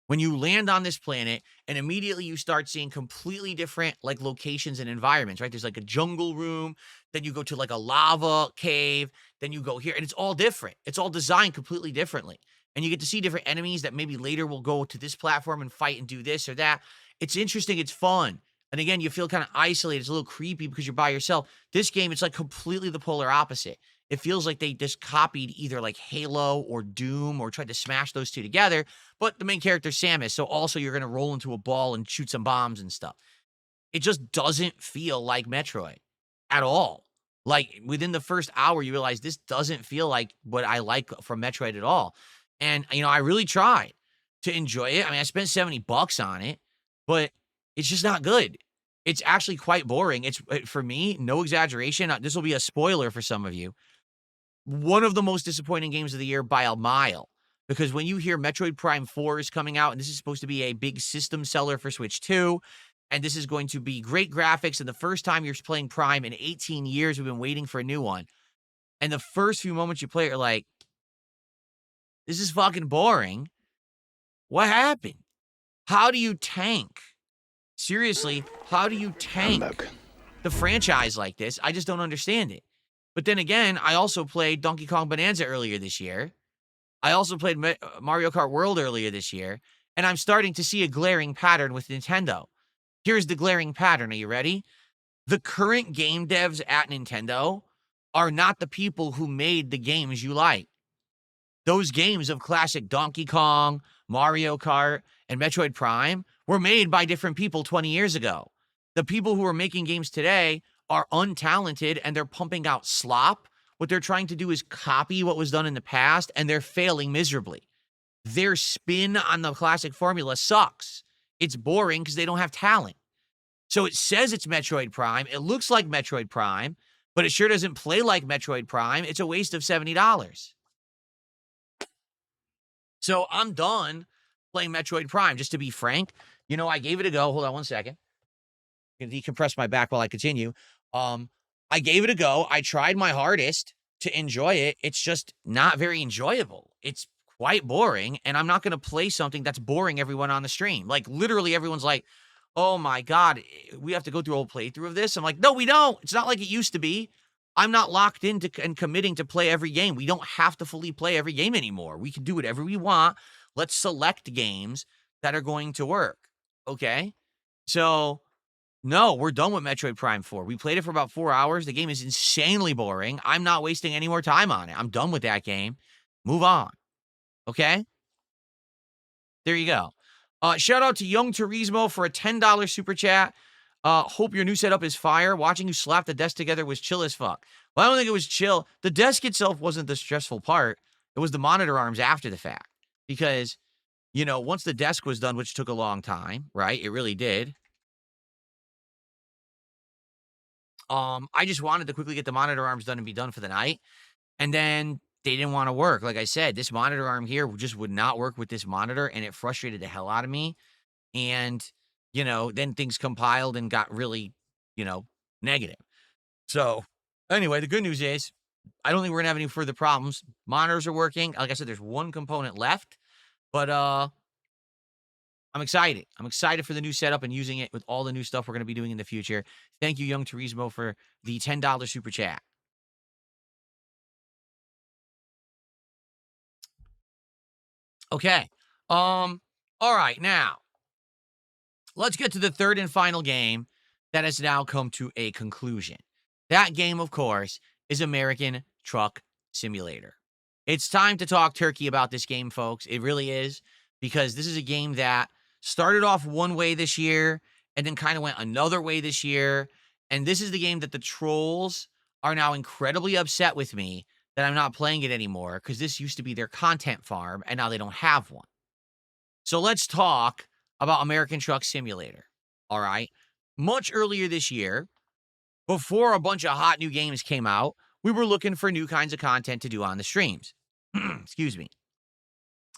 when you land on this planet and immediately you start seeing completely different like locations and environments, right? There's like a jungle room, then you go to like a lava cave, then you go here, and it's all different. It's all designed completely differently. And you get to see different enemies that maybe later will go to this platform and fight and do this or that. It's interesting. It's fun. And again, you feel kind of isolated. It's a little creepy because you're by yourself. This game, it's like completely the polar opposite. It feels like they just copied either like Halo or Doom or tried to smash those two together. But the main character is Samus, so also you're going to roll into a ball and shoot some bombs and stuff. It just doesn't feel like Metroid at all. Like within the first hour, you realize this doesn't feel like what I like from Metroid at all. And, you know, I really tried to enjoy it. I mean, I spent $70 on it, but it's just not good. It's actually quite boring. It's, for me, no exaggeration. This will be a spoiler for some of you. One of the most disappointing games of the year by a mile. Because when you hear Metroid Prime 4 is coming out, and this is supposed to be a big system seller for Switch 2, and this is going to be great graphics, and the first time you're playing Prime in 18 years, we've been waiting for a new one. And the first few moments you play it, you're like, this is fucking boring. What happened? How do you tank? Seriously, how do you tank the franchise like this? I just don't understand it. But then again, I also played Donkey Kong Bonanza earlier this year. I also played Mario Kart World earlier this year. And I'm starting to see a glaring pattern with Nintendo. Here's the glaring pattern. Are you ready? The current game devs at Nintendo are not the people who made the games you like. Those games of classic Donkey Kong, Mario Kart, and Metroid Prime were made by different people 20 years ago. The people who are making games today are untalented and they're pumping out slop. What they're trying to do is copy what was done in the past, and they're failing miserably. Their spin on the classic formula sucks. It's boring because they don't have talent. So it says it's Metroid Prime. It looks like Metroid Prime, but it sure doesn't play like Metroid Prime. It's a waste of $70. So I'm done playing Metroid Prime, just to be frank. You know, I gave it a go. Hold on one second. I'm going to decompress my back while I continue. I gave it a go. I tried my hardest to enjoy it. It's just not very enjoyable. It's quite boring, and I'm not going to play something that's boring everyone on the stream. Like, literally everyone's like, oh my God, we have to go through a whole playthrough of this? I'm like, no, we don't. It's not like it used to be. I'm not locked into and committing to play every game. We don't have to fully play every game anymore. We can do whatever we want. Let's select games that are going to work, okay? So, no, we're done with Metroid Prime 4. We played it for about 4 hours. The game is insanely boring. I'm not wasting any more time on it. I'm done with that game. Move on, okay? There you go. Shout out to Young Turismo for a $10 super chat. Hope your new setup is fire. Watching you slap the desk together was chill as fuck. Well, I don't think it was chill. The desk itself wasn't the stressful part. It was the monitor arms after the fact. Because, you know, once the desk was done, which took a long time, right? It really did. I just wanted to quickly get the monitor arms done and be done for the night. And then they didn't want to work. Like I said, this monitor arm here just would not work with this monitor, and it frustrated the hell out of me. And, you know, then things compiled and got really, you know, negative. So, anyway, the good news is I don't think we're going to have any further problems. Monitors are working. Like I said, there's one component left. But I'm excited. I'm excited for the new setup and using it with all the new stuff we're going to be doing in the future. Thank you, Young Turismo, for the $10 super chat. Okay. All right, now let's get to the third and final game that has now come to a conclusion. That game, of course, is American Truck Simulator. It's time to talk turkey about this game, folks. It really is, because this is a game that started off one way this year and then kind of went another way this year. And this is the game that the trolls are now incredibly upset with me that I'm not playing it anymore, because this used to be their content farm and now they don't have one. So let's talk about American Truck Simulator. All right. Much earlier this year, before a bunch of hot new games came out, we were looking for new kinds of content to do on the streams. Excuse me.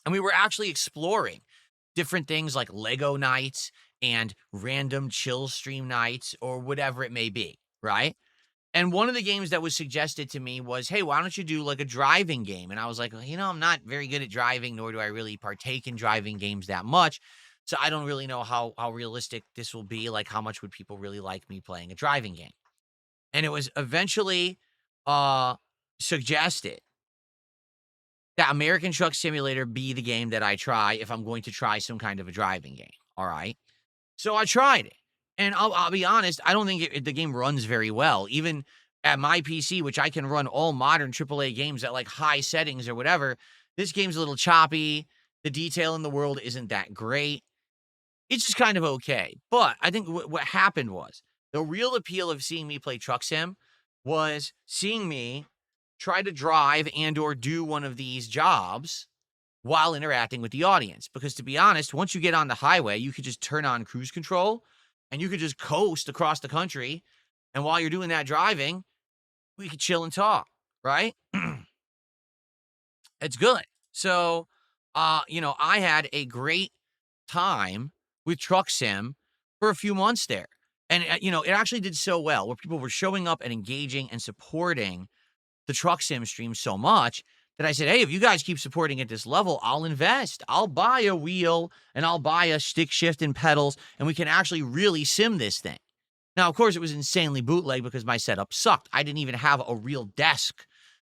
And we were actually exploring different things like Lego nights and random chill stream nights or whatever it may be, right? And one of the games that was suggested to me was, hey, why don't you do like a driving game? And I was like, well, I'm not very good at driving, nor do I really partake in driving games that much. So I don't really know how realistic this will be. Like, how much would people really like me playing a driving game? And it was eventually suggested that American Truck Simulator be the game that I try if I'm going to try some kind of a driving game. All right. So I tried it. And I'll be honest, I don't think the game runs very well. Even at my PC, which I can run all modern AAA games at like high settings or whatever, this game's a little choppy. The detail in the world isn't that great. It's just kind of okay. But I think what happened was, the real appeal of seeing me play Truck Sim was seeing me try to drive and or do one of these jobs while interacting with the audience. Because to be honest, once you get on the highway, you could just turn on cruise control and you could just coast across the country. And while you're doing that driving, we could chill and talk, right? It's good. So, I had a great time with Truck Sim for a few months there. And, it actually did so well where people were showing up and engaging and supporting the Truck Sim stream so much that I said, hey, if you guys keep supporting at this level, I'll invest. I'll buy a wheel and I'll buy a stick shift and pedals, and we can actually really sim this thing. Now, of course, it was insanely bootleg because my setup sucked. I didn't even have a real desk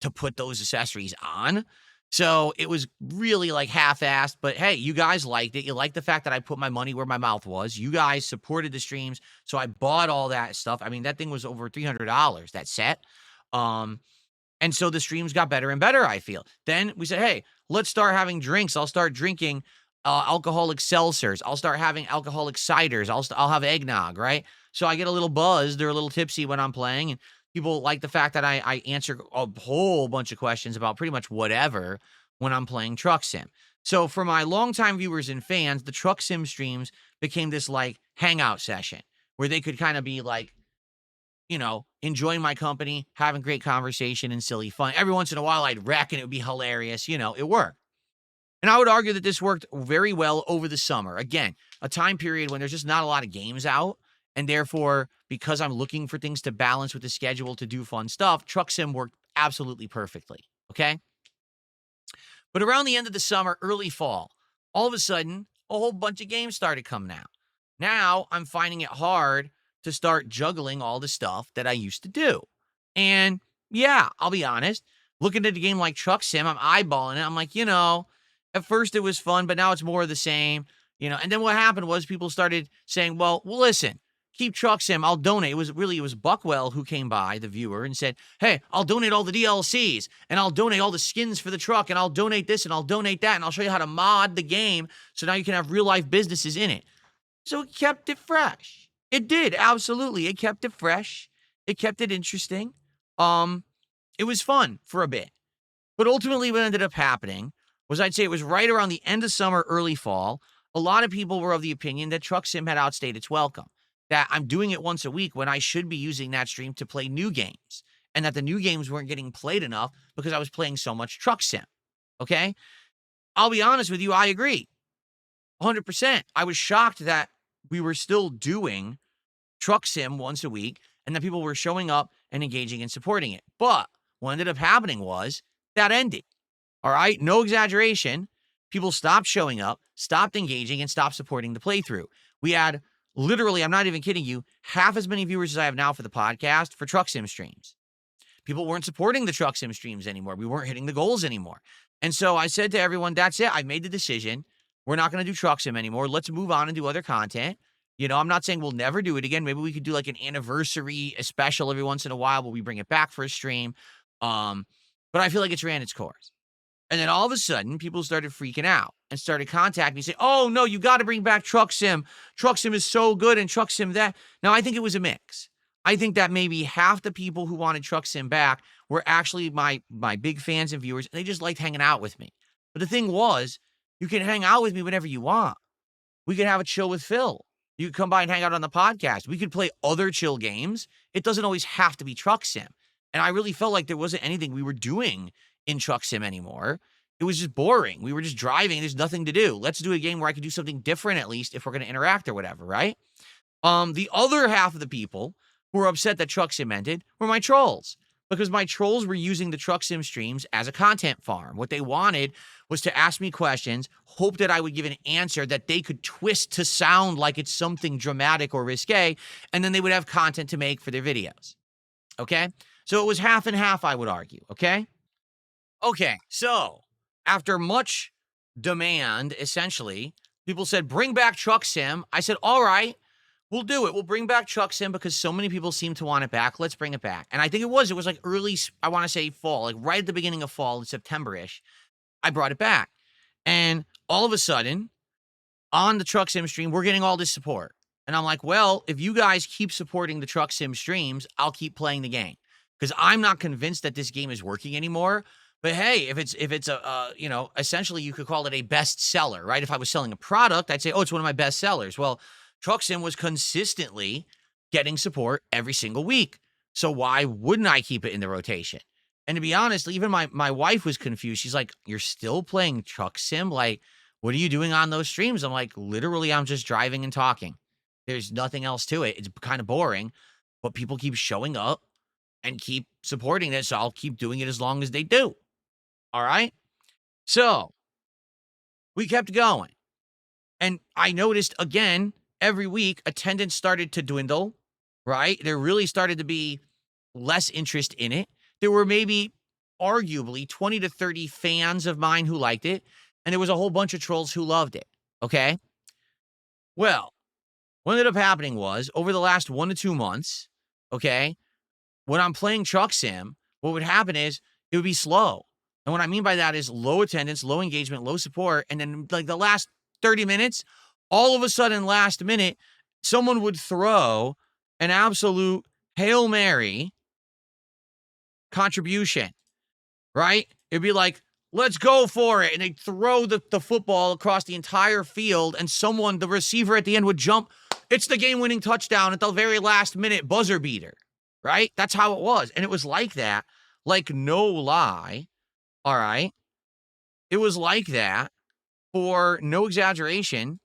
to put those accessories on. So it was really like half-assed, but hey, you guys liked it. You liked the fact that I put my money where my mouth was. You guys supported the streams, so I bought all that stuff. I mean, that thing was over $300, that set. And so the streams got better and better, I feel. Then we said, hey, let's start having drinks. I'll start drinking alcoholic seltzers. I'll start having alcoholic ciders. I'll have eggnog, right? So I get a little buzzed or a little tipsy when I'm playing, and people like the fact that I answer a whole bunch of questions about pretty much whatever when I'm playing Truck Sim. So for my longtime viewers and fans, the Truck Sim streams became this like hangout session where they could kind of be like, enjoying my company, having great conversation and silly fun. Every once in a while, I'd wreck and it would be hilarious. It worked. And I would argue that this worked very well over the summer. Again, a time period when there's just not a lot of games out. And therefore, because I'm looking for things to balance with the schedule to do fun stuff, Truck Sim worked absolutely perfectly. Okay? But around the end of the summer, early fall, all of a sudden, a whole bunch of games started coming out. Now, I'm finding it hard to start juggling all the stuff that I used to do. And yeah, I'll be honest, looking at a game like Truck Sim, I'm eyeballing it. I'm like, at first it was fun, but now it's more of the same, and then what happened was people started saying, well, listen, keep Truck Sim, I'll donate. It was Buckwell who came by, the viewer, and said, hey, I'll donate all the DLCs, and I'll donate all the skins for the truck, and I'll donate this, and I'll donate that, and I'll show you how to mod the game so now you can have real life businesses in it. So it kept it fresh. It did, absolutely. It kept it fresh. It kept it interesting. It was fun for a bit. But ultimately what ended up happening was, I'd say it was right around the end of summer, early fall, a lot of people were of the opinion that Truck Sim had outstayed its welcome, that I'm doing it once a week when I should be using that stream to play new games, and that the new games weren't getting played enough because I was playing so much Truck Sim. Okay? I'll be honest with you, I agree. 100%. I was shocked that we were still doing Truck Sim once a week and that people were showing up and engaging and supporting it. But what ended up happening was that ended. All right? No exaggeration. People stopped showing up, stopped engaging, and stopped supporting the playthrough. We had literally, I'm not even kidding you, half as many viewers as I have now for the podcast for truck sim streams. People weren't supporting the truck sim streams anymore. We weren't hitting the goals anymore. And so I said to everyone, that's it. I made the decision. We're not going to do truck sim anymore. Let's move on and do other content. You know, I'm not saying we'll never do it again. Maybe we could do like an anniversary, a special every once in a while where we bring it back for a stream. But I feel like it's ran its course. And then all of a sudden, people started freaking out and started contacting me saying, oh, no, you got to bring back Truck Sim. Truck Sim is so good and Truck Sim that. Now, I think it was a mix. I think that maybe half the people who wanted Truck Sim back were actually my big fans and viewers, and they just liked hanging out with me. But the thing was, you can hang out with me whenever you want. We could have a chill with Phil. You could come by and hang out on the podcast. We could play other chill games. It doesn't always have to be Truck Sim. And I really felt like there wasn't anything we were doing in Truck Sim anymore. It was just boring. We were just driving. There's nothing to do. Let's do a game where I can do something different, at least if we're going to interact or whatever, right? The other half of the people who were upset that Truck Sim ended were my trolls, because my trolls were using the Truck Sim streams as a content farm. What they wanted was to ask me questions, hope that I would give an answer that they could twist to sound like it's something dramatic or risque, and then they would have content to make for their videos. Okay? So it was half and half, I would argue. Okay? Okay, so after much demand, essentially, people said, bring back Truck Sim. I said, all right, we'll do it. We'll bring back Truck Sim because so many people seem to want it back. Let's bring it back. And I think it was like early, I want to say fall, like right at the beginning of fall in September-ish, I brought it back. And all of a sudden, on the Truck Sim stream, we're getting all this support. And I'm like, well, if you guys keep supporting the Truck Sim streams, I'll keep playing the game. Because I'm not convinced that this game is working anymore. But hey, if it's a essentially you could call it a bestseller, right? If I was selling a product, I'd say, oh, it's one of my best sellers. Well, Truck Sim was consistently getting support every single week. So why wouldn't I keep it in the rotation? And to be honest, even my wife was confused. She's like, you're still playing Truck Sim? Like, what are you doing on those streams? I'm like, literally, I'm just driving and talking. There's nothing else to it. It's kind of boring, but people keep showing up and keep supporting it. So I'll keep doing it as long as they do. All right. So we kept going. And I noticed again, every week, attendance started to dwindle, right? There really started to be less interest in it. There were maybe arguably 20 to 30 fans of mine who liked it. And there was a whole bunch of trolls who loved it. Okay. Well, what ended up happening was over the last 1 to 2 months, okay, when I'm playing Truck Sim, what would happen is it would be slow. And what I mean by that is low attendance, low engagement, low support. And then like the last 30 minutes, all of a sudden last minute, someone would throw an absolute Hail Mary contribution, right? It'd be like, let's go for it. And they'd throw the football across the entire field and someone, the receiver at the end would jump. It's the game-winning touchdown at the very last minute buzzer beater, right? That's how it was. And it was like that, like no lie. All right. It was like that for no exaggeration.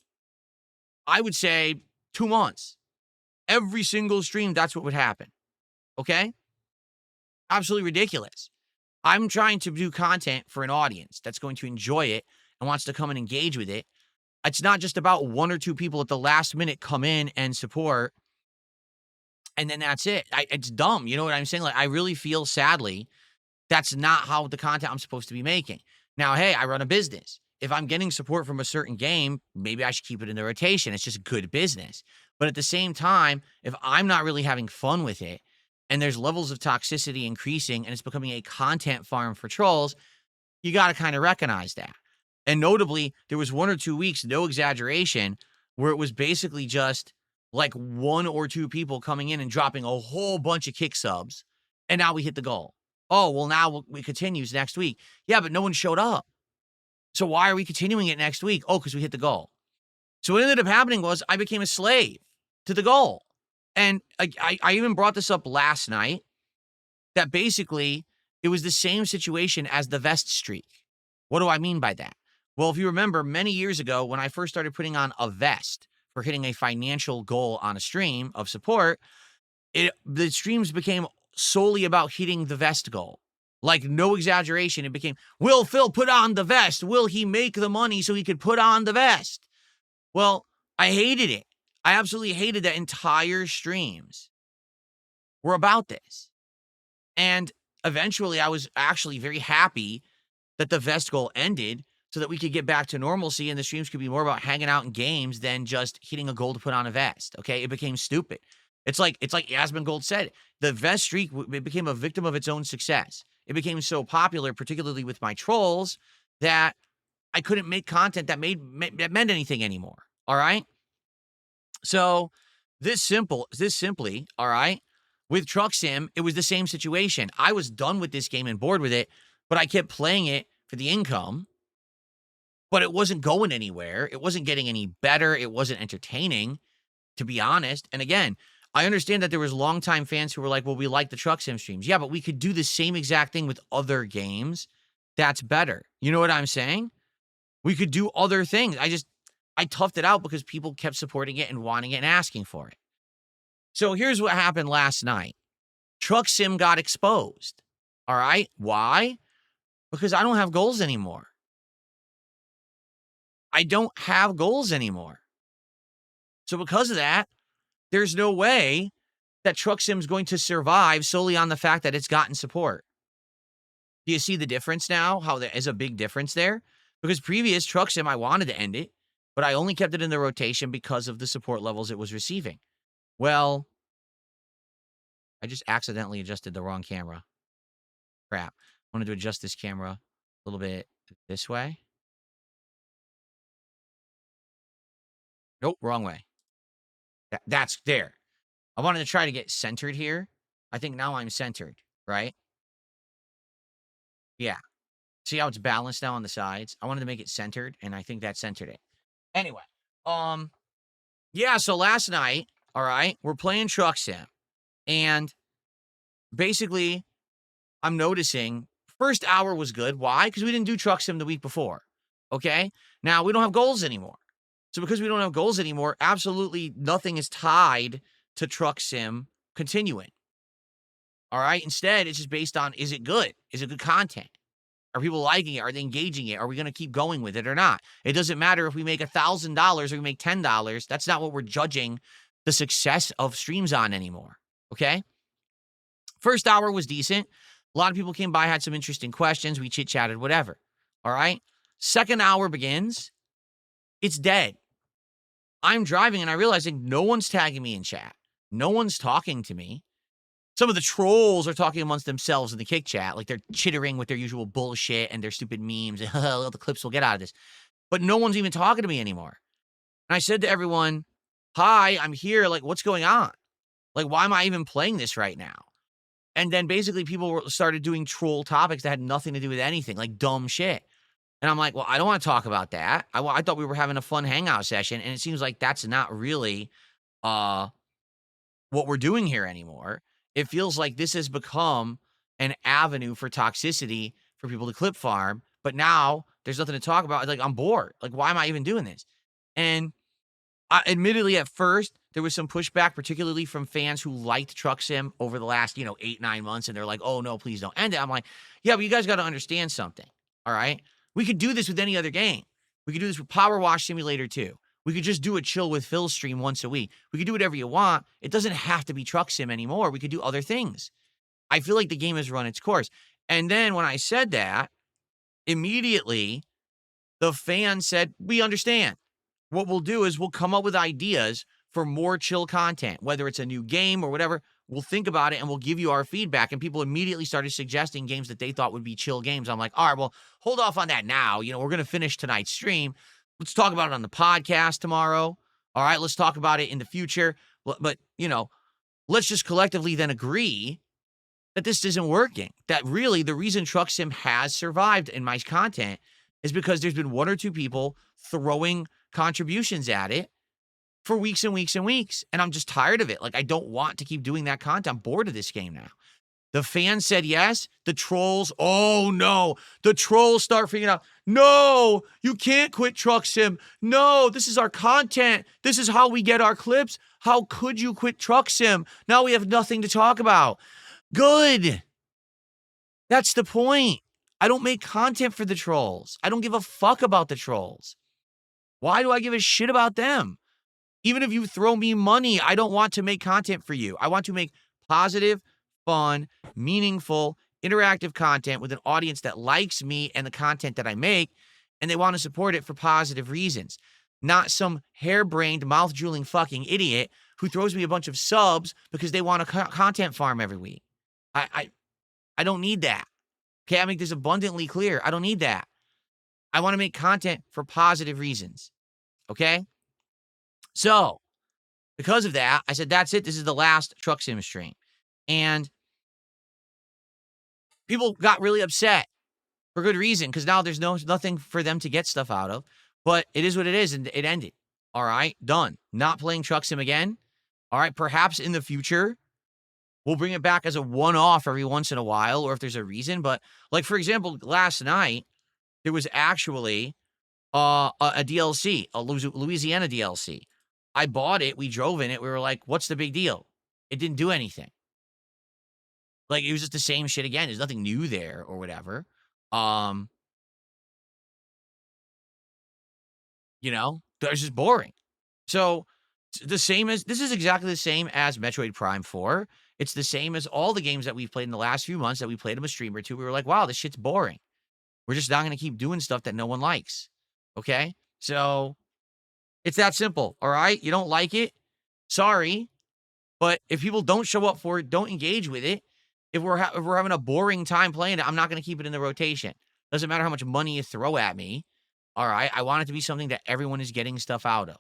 I would say 2 months. Every single stream, that's what would happen. Okay. Absolutely ridiculous. I'm trying to do content for an audience that's going to enjoy it and wants to come and engage with it. It's not just about 1 or 2 people at the last minute come in and support, and then that's it. It's dumb. You know what I'm saying? Like, I really feel sadly that's not how the content I'm supposed to be making. Now, hey, I run a business. If I'm getting support from a certain game, maybe I should keep it in the rotation. It's just good business. But at the same time, if I'm not really having fun with it and there's levels of toxicity increasing and it's becoming a content farm for trolls, you got to kind of recognize that. And notably, there was 1 or 2 weeks, no exaggeration, where it was basically just like 1 or 2 people coming in and dropping a whole bunch of kick subs. And now we hit the goal. Oh, well, now we continues next week. Yeah, but no one showed up. So why are we continuing it next week? Oh, because we hit the goal. So what ended up happening was I became a slave to the goal. And I even brought this up last night, that basically it was the same situation as the vest streak. What do I mean by that? Well, if you remember many years ago when I first started putting on a vest for hitting a financial goal on a stream of support, the streams became solely about hitting the vest goal. Like, no exaggeration. It became, will Phil put on the vest? Will he make the money so he could put on the vest? Well, I hated it. I absolutely hated that entire streams were about this. And eventually I was actually very happy that the vest goal ended so that we could get back to normalcy and the streams could be more about hanging out in games than just hitting a goal to put on a vest. Okay. It became stupid. It's like Yasmin Gold said, the vest streak, it became a victim of its own success. It became so popular, particularly with my trolls, that I couldn't make content that meant anything anymore. All right. So this simply, all right, with Truck Sim, it was the same situation. I was done with this game and bored with it, but I kept playing it for the income, but it wasn't going anywhere. It wasn't getting any better. It wasn't entertaining, to be honest. And again, I understand that there was longtime fans who were like, well, we like the Truck Sim streams. Yeah, but we could do the same exact thing with other games. That's better. You know what I'm saying? We could do other things. I toughed it out because people kept supporting it and wanting it and asking for it. So here's what happened last night. Truck Sim got exposed. All right. Why? Because I don't have goals anymore. I don't have goals anymore. So because of that, there's no way that Truck Sim's going to survive solely on the fact that it's gotten support. Do you see the difference now? How there is a big difference there? Because previous Truck Sim, I wanted to end it, but I only kept it in the rotation because of the support levels it was receiving. Well, I just accidentally adjusted the wrong camera. Crap. I wanted to adjust this camera a little bit this way. Nope, wrong way. That's there. I wanted to try to get centered here. I think now I'm centered, right? Yeah. See how it's balanced now on the sides? I wanted to make it centered, and I think that centered it. Anyway, yeah, so last night, all right, we're playing Truck Sim, and basically, I'm noticing first hour was good. Why? Because we didn't do Truck Sim the week before, okay? Now, we don't have goals anymore. So because we don't have goals anymore, absolutely nothing is tied to Truck Sim continuing, all right? Instead, it's just based on, is it good? Is it good content? Are people liking it? Are they engaging it? Are we going to keep going with it or not? It doesn't matter if we make $1,000 or we make $10. That's not what we're judging the success of streams on anymore, okay? First hour was decent. A lot of people came by, had some interesting questions. We chit-chatted, whatever, all right? Second hour begins. It's dead. I'm driving and I realize like, no one's tagging me in chat. No one's talking to me. Some of the trolls are talking amongst themselves in the kick chat, like they're chittering with their usual bullshit and their stupid memes. The clips we'll get out of this. But no one's even talking to me anymore. And I said to everyone, hi, I'm here. Like, what's going on? Like, why am I even playing this right now? And then basically people started doing troll topics that had nothing to do with anything, like dumb shit. And I'm like, well, I don't want to talk about that. I thought we were having a fun hangout session. And it seems like that's not really what we're doing here anymore. It feels like this has become an avenue for toxicity for people to clip farm. But now there's nothing to talk about. Like, I'm bored. Like, why am I even doing this? And admittedly, at first, there was some pushback, particularly from fans who liked Truck Sim over the last, 8-9 months. And they're like, oh, no, please don't end it. I'm like, yeah, but you guys got to understand something. All right. We could do this with any other game. We could do this with Power Wash Simulator 2. We could just do a Chill with Phil stream once a week. We could do whatever you want. It doesn't have to be Truck Sim anymore. We could do other things. I feel like the game has run its course. And then when I said that, immediately the fans said, we understand. What we'll do is we'll come up with ideas for more chill content, whether it's a new game or whatever. We'll think about it and we'll give you our feedback. And people immediately started suggesting games that they thought would be chill games. I'm like, all right, well, hold off on that now. We're going to finish tonight's stream. Let's talk about it on the podcast tomorrow. All right, let's talk about it in the future. But let's just collectively then agree that this isn't working. That really the reason Truck Sim has survived in my content is because there's been one or two people throwing contributions at it for weeks and weeks and weeks. And I'm just tired of it. Like, I don't want to keep doing that content. I'm bored of this game now. The fans said yes. The trolls, oh no. The trolls start figuring out, no, you can't quit Truck Sim. No, this is our content. This is how we get our clips. How could you quit Truck Sim? Now we have nothing to talk about. Good. That's the point. I don't make content for the trolls. I don't give a fuck about the trolls. Why do I give a shit about them? Even if you throw me money, I don't want to make content for you. I want to make positive, fun, meaningful, interactive content with an audience that likes me and the content that I make, and they want to support it for positive reasons. Not some harebrained, mouth-drooling fucking idiot who throws me a bunch of subs because they want a content farm every week. I don't need that. Okay, I make this abundantly clear. I don't need that. I want to make content for positive reasons. Okay? So, because of that, I said, that's it. This is the last Truck Sim stream. And people got really upset for good reason, because now there's nothing for them to get stuff out of. But it is what it is, and it ended. All right, done. Not playing Truck Sim again. All right, perhaps in the future, we'll bring it back as a one-off every once in a while, or if there's a reason. But, like, for example, last night, there was actually a DLC, a Louisiana DLC. I bought it. We drove in it. We were like, what's the big deal? It didn't do anything. Like, it was just the same shit again. There's nothing new there or whatever. You know, it's just boring. So this is exactly the same as Metroid Prime 4. It's the same as all the games that we've played in the last few months that we played them a stream or two. We were like, wow, this shit's boring. We're just not going to keep doing stuff that no one likes. Okay? So it's that simple. All right? You don't like it? Sorry. But if people don't show up for it, don't engage with it. If we're having a boring time playing it, I'm not going to keep it in the rotation. Doesn't matter how much money you throw at me. All right? I want it to be something that everyone is getting stuff out of.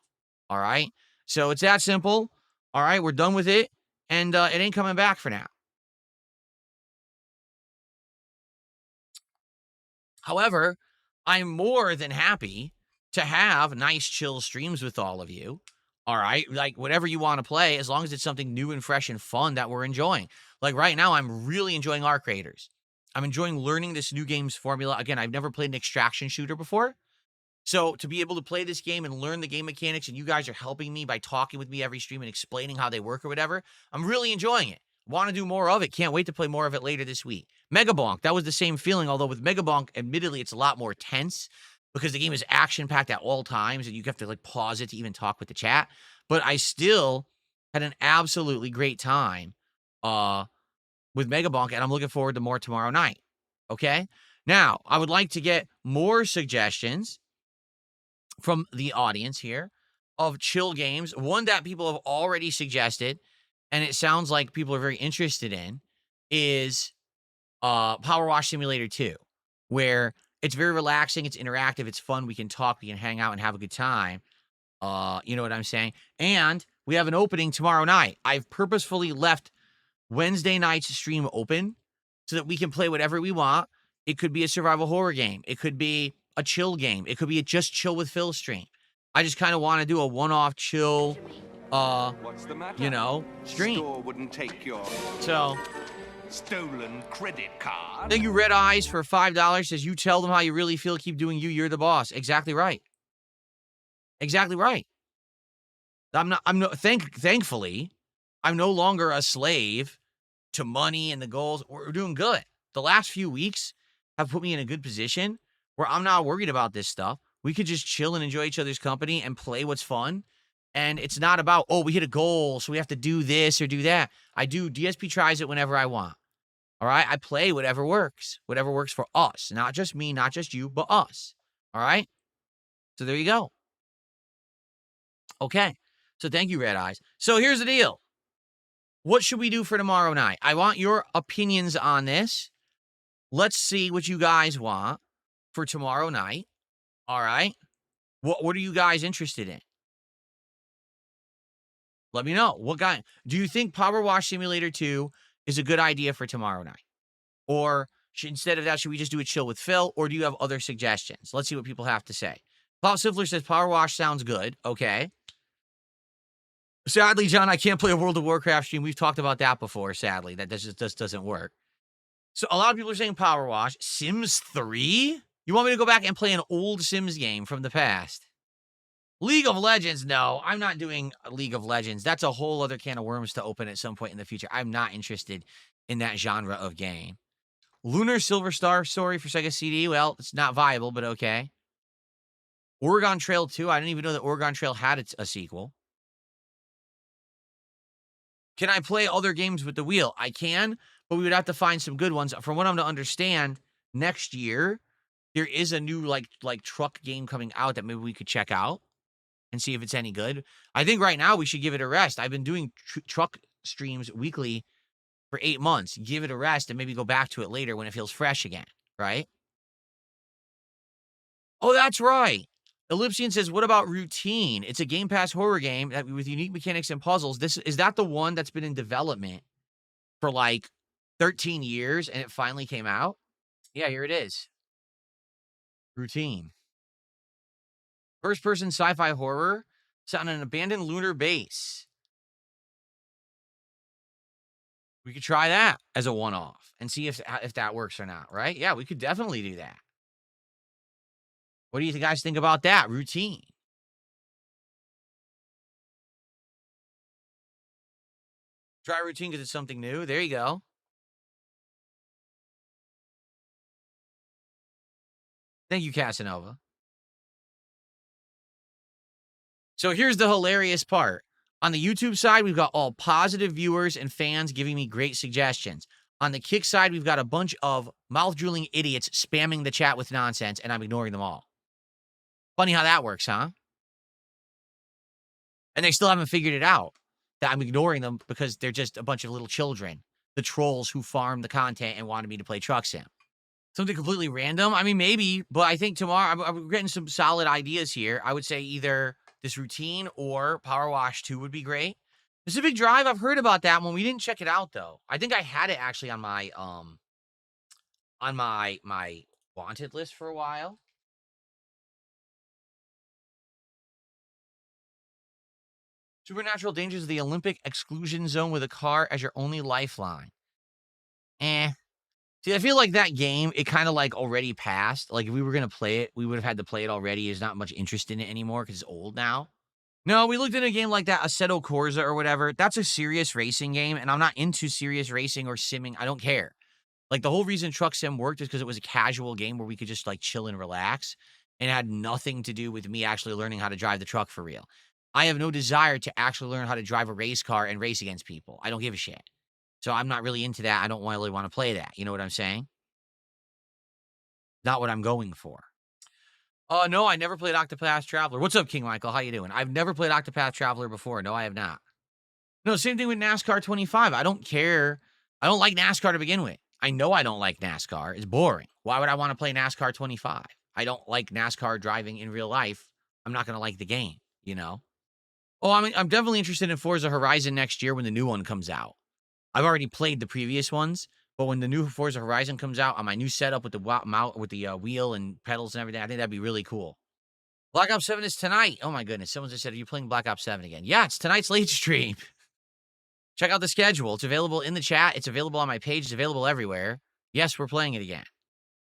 All right? So it's that simple. All right? We're done with it. And it ain't coming back for now. However, I'm more than happy to have nice, chill streams with all of you. All right? Like, whatever you want to play, as long as it's something new and fresh and fun that we're enjoying. Like, right now, I'm really enjoying Arc Raiders. I'm enjoying learning this new game's formula. Again, I've never played an extraction shooter before. So to be able to play this game and learn the game mechanics, and you guys are helping me by talking with me every stream and explaining how they work or whatever, I'm really enjoying it. Want to do more of it. Can't wait to play more of it later this week. Mega Bonk, that was the same feeling, although with Mega Bonk, admittedly, it's a lot more tense because the game is action-packed at all times, and you have to like pause it to even talk with the chat. But I still had an absolutely great time with Mega Bonk, and I'm looking forward to more tomorrow night. Okay? Now, I would like to get more suggestions from the audience here of chill games. One that people have already suggested, and it sounds like people are very interested in, is Power Wash Simulator 2, where it's very relaxing, it's interactive, it's fun, we can talk, we can hang out and have a good time. You know what I'm saying? And we have an opening tomorrow night. I've purposefully left Wednesday night's stream open so that we can play whatever we want. It could be a survival horror game. It could be a chill game. It could be a just chill with Phil stream. I just kind of want to do a one-off chill, What's the matter? you know, stream. Store wouldn't take your So, stolen credit card. thank you, Red Eyes, for $5. Says, you tell them how you really feel. Keep doing you. You're the boss. Exactly right. Exactly right. Thankfully, I'm no longer a slave to money and the goals. We're doing good. The last few weeks have put me in a good position where I'm not worried about this stuff. We could just chill and enjoy each other's company and play what's fun. And it's not about, oh, we hit a goal, so we have to do this or do that. I do. DSP tries it whenever I want. All right? I play whatever works for us. Not just me, not just you, but us. All right? So there you go. Okay. So thank you, Red Eyes. So here's the deal. What should we do for tomorrow night? I want your opinions on this. Let's see what you guys want for tomorrow night. All right? What are you guys interested in? Let me know. Do you think Power Wash Simulator 2 is a good idea for tomorrow night? Or instead of that, should we just do a chill with Phil? Or do you have other suggestions? Let's see what people have to say. Paul Siffler says Power Wash sounds good. Okay. Sadly, John, I can't play a World of Warcraft stream. We've talked about that before, sadly. That just doesn't work. So a lot of people are saying Power Wash. Sims 3? You want me to go back and play an old Sims game from the past? League of Legends? No, I'm not doing League of Legends. That's a whole other can of worms to open at some point in the future. I'm not interested in that genre of game. Lunar Silver Star story for Sega CD. Well, it's not viable, but okay. Oregon Trail 2. I didn't even know that Oregon Trail had a sequel. Can I play other games with the wheel? I can, but we would have to find some good ones. From what I'm to understand, next year there is a new like truck game coming out that maybe we could check out and see if it's any good. I think right now we should give it a rest. I've been doing truck streams weekly for 8 months. Give it a rest and maybe go back to it later when it feels fresh again, right? Oh, that's right. Ellipsian says, what about Routine? It's a Game Pass horror game with unique mechanics and puzzles. Is that the one that's been in development for like 13 years and it finally came out? Yeah, here it is. Routine. First-person sci-fi horror set on an abandoned lunar base. We could try that as a one-off and see if that works or not, right? Yeah, we could definitely do that. What do you guys think about that? Routine. Try Routine because it's something new. There you go. Thank you, Casanova. So here's the hilarious part. On the YouTube side, we've got all positive viewers and fans giving me great suggestions. On the Kick side, we've got a bunch of mouth-drooling idiots spamming the chat with nonsense, and I'm ignoring them all. Funny how that works, huh? And they still haven't figured it out that I'm ignoring them because they're just a bunch of little children, the trolls who farm the content and wanted me to play Truck Sim. Something completely random? I mean, maybe, but I think tomorrow I'm getting some solid ideas here. I would say either this Routine or Power Wash 2 would be great. Pacific Drive, I've heard about that one. We didn't check it out though. I think I had it actually on my wanted list for a while. Supernatural Dangers of the Olympic Exclusion Zone with a car as your only lifeline. See, I feel like that game, it kind of like already passed. Like if we were going to play it, we would have had to play it already. There's not much interest in it anymore because it's old now. No, we looked at a game like that, Assetto Corsa or whatever. That's a serious racing game, and I'm not into serious racing or simming. I don't care. Like the whole reason Truck Sim worked is because it was a casual game where we could just like chill and relax, and it had nothing to do with me actually learning how to drive the truck for real. I have no desire to actually learn how to drive a race car and race against people. I don't give a shit. So I'm not really into that. I don't really want to play that. You know what I'm saying? Not what I'm going for. No, I never played Octopath Traveler. What's up, King Michael? How you doing? I've never played Octopath Traveler before. No, I have not. No, same thing with NASCAR 25. I don't care. I don't like NASCAR to begin with. I know I don't like NASCAR. It's boring. Why would I want to play NASCAR 25? I don't like NASCAR driving in real life. I'm not going to like the game, you know? Oh, I mean, I'm definitely interested in Forza Horizon next year when the new one comes out. I've already played the previous ones, but when the new Forza Horizon comes out on my new setup with the wheel and pedals and everything, I think that'd be really cool. Black Ops 7 is tonight. Oh my goodness. Someone just said, are you playing Black Ops 7 again? Yeah, it's tonight's late stream. Check out the schedule. It's available in the chat. It's available on my page. It's available everywhere. Yes, we're playing it again.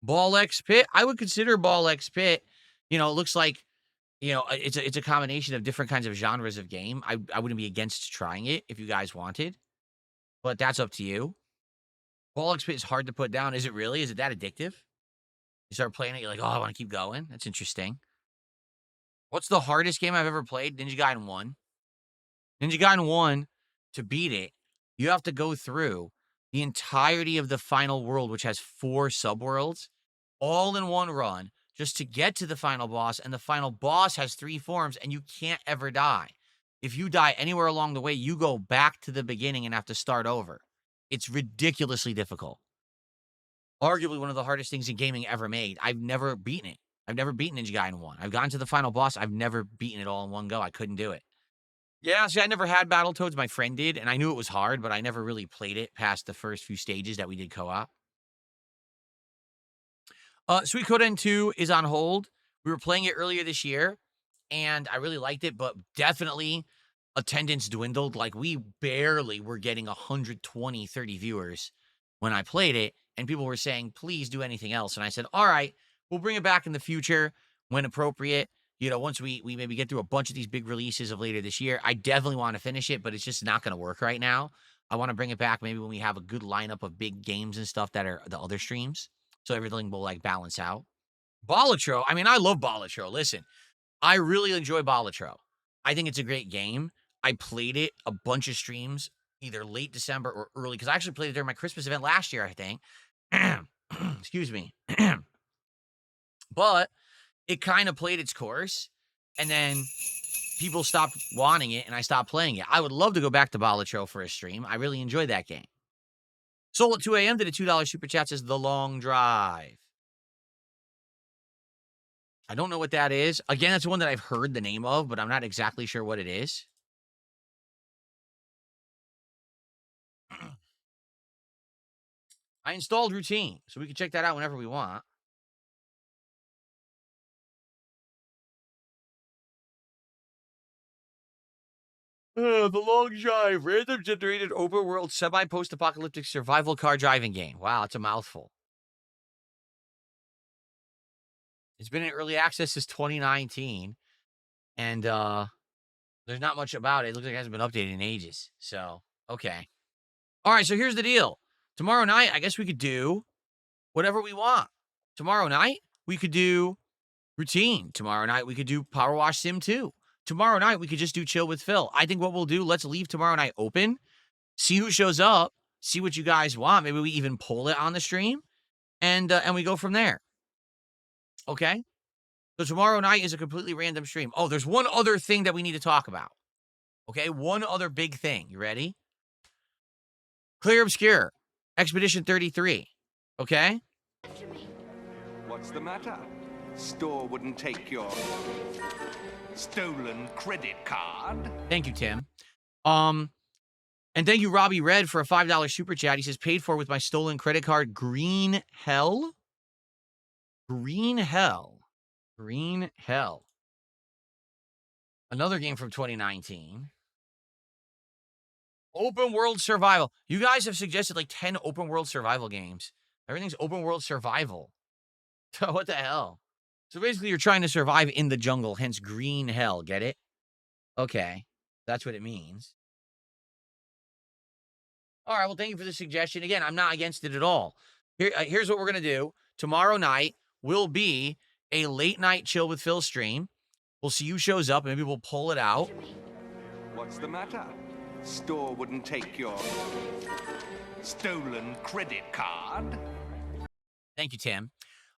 Ball X Pit. I would consider Ball X Pit. You know, it looks like, you know, it's a combination of different kinds of genres of game. I wouldn't be against trying it if you guys wanted, but that's up to you. Ball X Pit is hard to put down. Is it really? Is it that addictive? You start playing it, you're like, oh, I want to keep going. That's interesting. What's the hardest game I've ever played? Ninja Gaiden 1. Ninja Gaiden 1, to beat it, you have to go through the entirety of the final world, which has 4 subworlds, all in one run, just to get to the final boss. And the final boss has 3 forms, and you can't ever die. If you die anywhere along the way, you go back to the beginning and have to start over. It's ridiculously difficult. Arguably one of the hardest things in gaming ever made. I've never beaten it. I've never beaten Ninja Gaiden 1. I've gotten to the final boss. I've never beaten it all in one go. I couldn't do it. Yeah, see, I never had Battletoads. My friend did, and I knew it was hard, but I never really played it past the first few stages that we did co-op. Suikoden 2 is on hold. We were playing it earlier this year, and I really liked it, but definitely attendance dwindled. Like, we barely were getting 120, 30 viewers when I played it, and people were saying, please do anything else. And I said, all right, we'll bring it back in the future when appropriate. You know, once we maybe get through a bunch of these big releases of later this year. I definitely want to finish it, but it's just not going to work right now. I want to bring it back maybe when we have a good lineup of big games and stuff that are the other streams. So everything will like balance out. Balatro, I mean, I love Balatro. Listen, I really enjoy Balatro. I think it's a great game. I played it a bunch of streams, either late December or early, because I actually played it during my Christmas event last year, I think. Excuse me. But it kind of played its course, and then people stopped wanting it, and I stopped playing it. I would love to go back to Balatro for a stream. I really enjoyed that game. Soul at 2 a.m. did a $2 super chat, says The Long Drive. I don't know what that is. Again, that's one that I've heard the name of, but I'm not exactly sure what it is. I installed Routine, so we can check that out whenever we want. The Long Drive, random generated open world semi-post-apocalyptic survival car driving game. Wow, it's a mouthful. It's been in early access since 2019, and there's not much about it. It looks like it hasn't been updated in ages. So, okay. All right, so here's the deal. Tomorrow night, I guess we could do whatever we want. Tomorrow night, we could do Routine. Tomorrow night, we could do Power Wash Sim 2. Tomorrow night, we could just do Chill with Phil. I think what we'll do, let's leave tomorrow night open, see who shows up, see what you guys want. Maybe we even poll it on the stream, and we go from there. Okay? So tomorrow night is a completely random stream. Oh, there's one other thing that we need to talk about. Okay? One other big thing. You ready? Clear Obscure. Expedition 33. Okay? What's the matter? Store wouldn't take your stolen credit card. Thank you, Tim. And thank you, Robbie Red, for a $5 super chat. He says, paid for with my stolen credit card, Green Hell? Green Hell. Green Hell. Another game from 2019. Open World Survival. You guys have suggested like 10 open world survival games. Everything's open world survival. What the hell? So basically, you're trying to survive in the jungle, hence Green Hell. Get it? Okay. That's what it means. All right, well, thank you for the suggestion. Again, I'm not against it at all. Here's what we're going to do. Tomorrow night will be a late night Chill with Phil stream. We'll see who shows up. Maybe we'll pull it out. What's the matter? Store wouldn't take your stolen credit card. Thank you, Tim.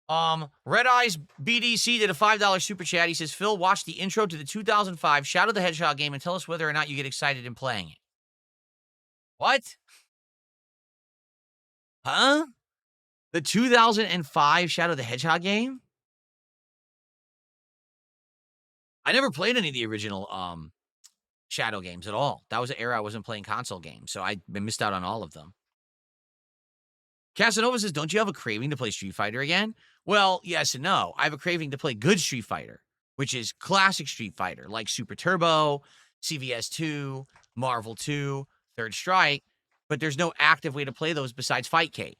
Red Eyes BDC did a $5 super chat. He says, Phil, watch the intro to the 2005 Shadow the Hedgehog game and tell us whether or not you get excited in playing it. What? Huh? The 2005 Shadow the Hedgehog game? I never played any of the original Shadow games at all. That was an era I wasn't playing console games, so I missed out on all of them. Casanova says, don't you have a craving to play Street Fighter again? Well, yes and no. I have a craving to play good Street Fighter, which is classic Street Fighter, like Super Turbo, CVS 2, Marvel 2, Third Strike, but there's no active way to play those besides Fightcade.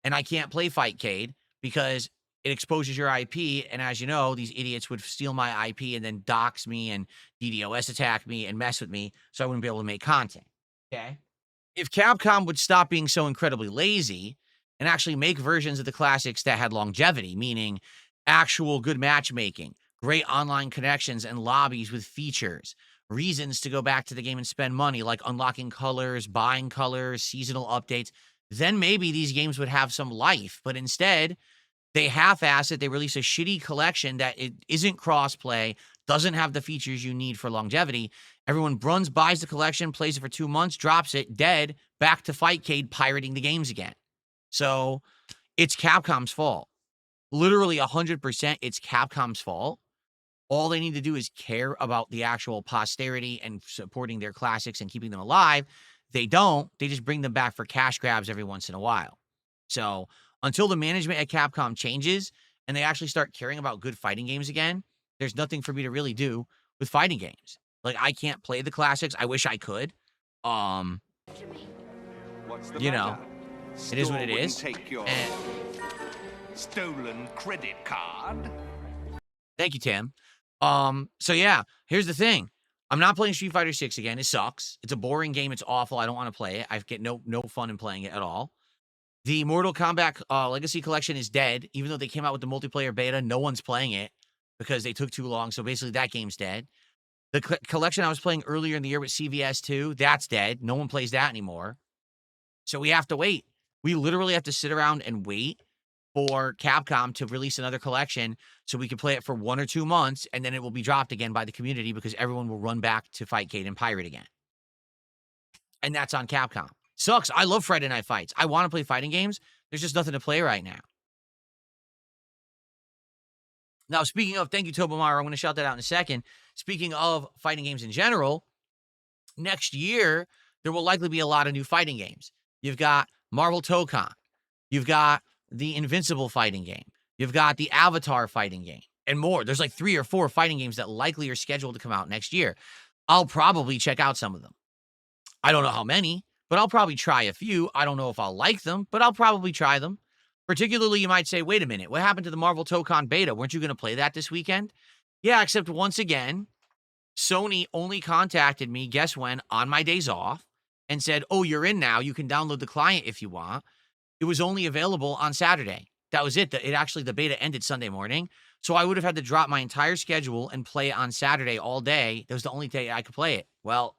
And I can't play Fightcade because it exposes your IP, and as you know, these idiots would steal my IP and then dox me and DDoS attack me and mess with me, so I wouldn't be able to make content. Okay? If Capcom would stop being so incredibly lazy and actually make versions of the classics that had longevity, meaning actual good matchmaking, great online connections and lobbies with features, reasons to go back to the game and spend money, like unlocking colors, buying colors, seasonal updates, then maybe these games would have some life. But instead, they half-ass it. They release a shitty collection that it isn't cross-play, doesn't have the features you need for longevity. Everyone buys the collection, plays it for 2 months, drops it, dead, back to Fightcade, pirating the games again. So it's Capcom's fault. Literally 100% it's Capcom's fault. All they need to do is care about the actual posterity and supporting their classics and keeping them alive. They don't. They just bring them back for cash grabs every once in a while. So until the management at Capcom changes and they actually start caring about good fighting games again, there's nothing for me to really do with fighting games. Like, I can't play the classics. I wish I could. You know, it is what it is. Take your stolen credit card. Thank you, Tim. So yeah, here's the thing. I'm not playing Street Fighter 6 again. It sucks. It's a boring game. It's awful. I don't want to play it. I get no fun in playing it at all. The Mortal Kombat Legacy Collection is dead. Even though they came out with the multiplayer beta, no one's playing it because they took too long. So basically, that game's dead. The collection I was playing earlier in the year with CVS 2, that's dead. No one plays that anymore. So we have to wait. We literally have to sit around and wait for Capcom to release another collection so we can play it for 1 or 2 months, and then it will be dropped again by the community because everyone will run back to Fightcade and pirate again. And that's on Capcom. Sucks. I love Friday Night Fights. I want to play fighting games. There's just nothing to play right now. Now, speaking of, thank you, Tobamaro. I'm going to shout that out in a second. Speaking of fighting games in general, next year, there will likely be a lot of new fighting games. You've got Marvel Tokon. You've got the Invincible fighting game. You've got the Avatar fighting game and more. There's like 3 or 4 fighting games that likely are scheduled to come out next year. I'll probably check out some of them. I don't know how many, but I'll probably try a few. I don't know if I'll like them, but I'll probably try them. Particularly, you might say, wait a minute, what happened to the Marvel Tokon beta? Weren't you going to play that this weekend? Yeah, except once again, Sony only contacted me, guess when, on my days off, and said, oh, you're in now. You can download the client if you want. It was only available on Saturday. That was it. The beta ended Sunday morning. So I would have had to drop my entire schedule and play it on Saturday all day. That was the only day I could play it. Well,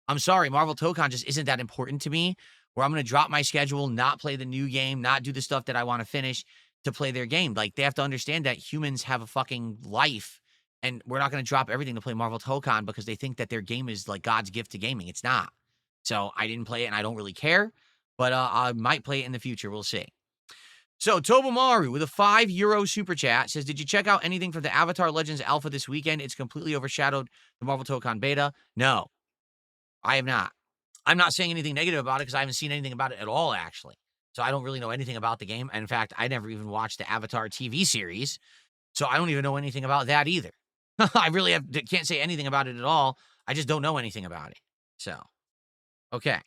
I'm sorry. Marvel Tokon just isn't that important to me, where I'm going to drop my schedule, not play the new game, not do the stuff that I want to finish to play their game. Like, they have to understand that humans have a fucking life, and we're not going to drop everything to play Marvel Tokon because they think that their game is like God's gift to gaming. It's not. So I didn't play it, and I don't really care, but I might play it in the future. We'll see. So Tobomaru with a €5 super chat says, did you check out anything from the Avatar Legends Alpha this weekend? It's completely overshadowed the Marvel Tokon beta. No, I have not. I'm not saying anything negative about it because I haven't seen anything about it at all, actually. So I don't really know anything about the game. In fact, I never even watched the Avatar TV series, so I don't even know anything about that either. I really can't say anything about it at all. I just don't know anything about it. So, okay.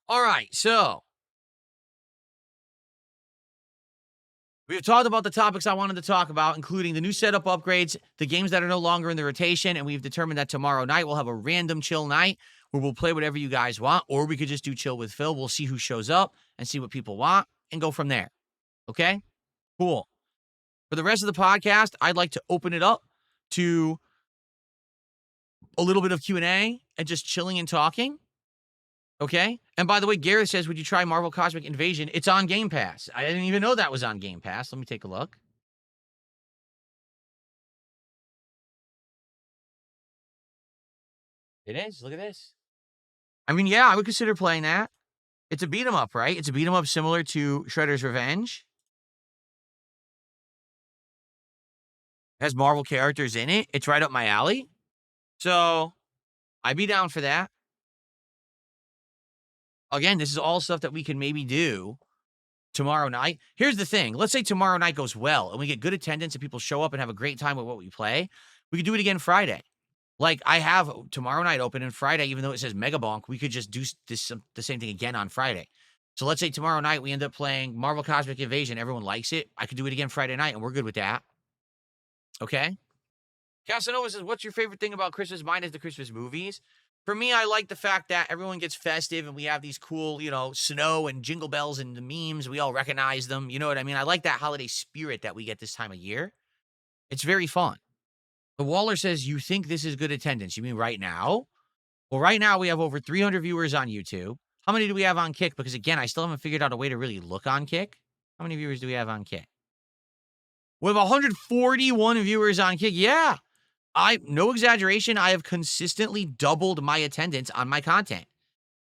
All right, so we've talked about the topics I wanted to talk about, including the new setup upgrades, the games that are no longer in the rotation, and we've determined that tomorrow night we'll have a random chill night where we'll play whatever you guys want, or we could just do chill with Phil. We'll see who shows up and see what people want and go from there. Okay? Cool. For the rest of the podcast, I'd like to open it up to a little bit of Q&A and just chilling and talking. Okay? And by the way, Gareth says, would you try Marvel Cosmic Invasion? It's on Game Pass. I didn't even know that was on Game Pass. Let me take a look. It is. Look at this. I mean, yeah, I would consider playing that. It's a beat 'em up, right? It's a beat 'em up similar to Shredder's Revenge. It has Marvel characters in it. It's right up my alley. So I'd be down for that. Again, this is all stuff that we can maybe do tomorrow night. Here's the thing. Let's say tomorrow night goes well and we get good attendance and people show up and have a great time with what we play. We could do it again Friday. Like, I have tomorrow night open, and Friday, even though it says Mega Bonk, we could just do the same thing again on Friday. So let's say tomorrow night we end up playing Marvel Cosmic Invasion. Everyone likes it. I could do it again Friday night, and we're good with that. Okay? Casanova says, what's your favorite thing about Christmas? Mine is the Christmas movies. For me, I like the fact that everyone gets festive and we have these cool, snow and jingle bells and the memes. We all recognize them. You know what I mean? I like that holiday spirit that we get this time of year. It's very fun. The Waller says, you think this is good attendance? You mean right now? Well, right now we have over 300 viewers on YouTube. How many do we have on Kick? Because again, I still haven't figured out a way to really look on Kick. How many viewers do we have on Kick? We have 141 viewers on Kick. Yeah. No exaggeration, I have consistently doubled my attendance on my content.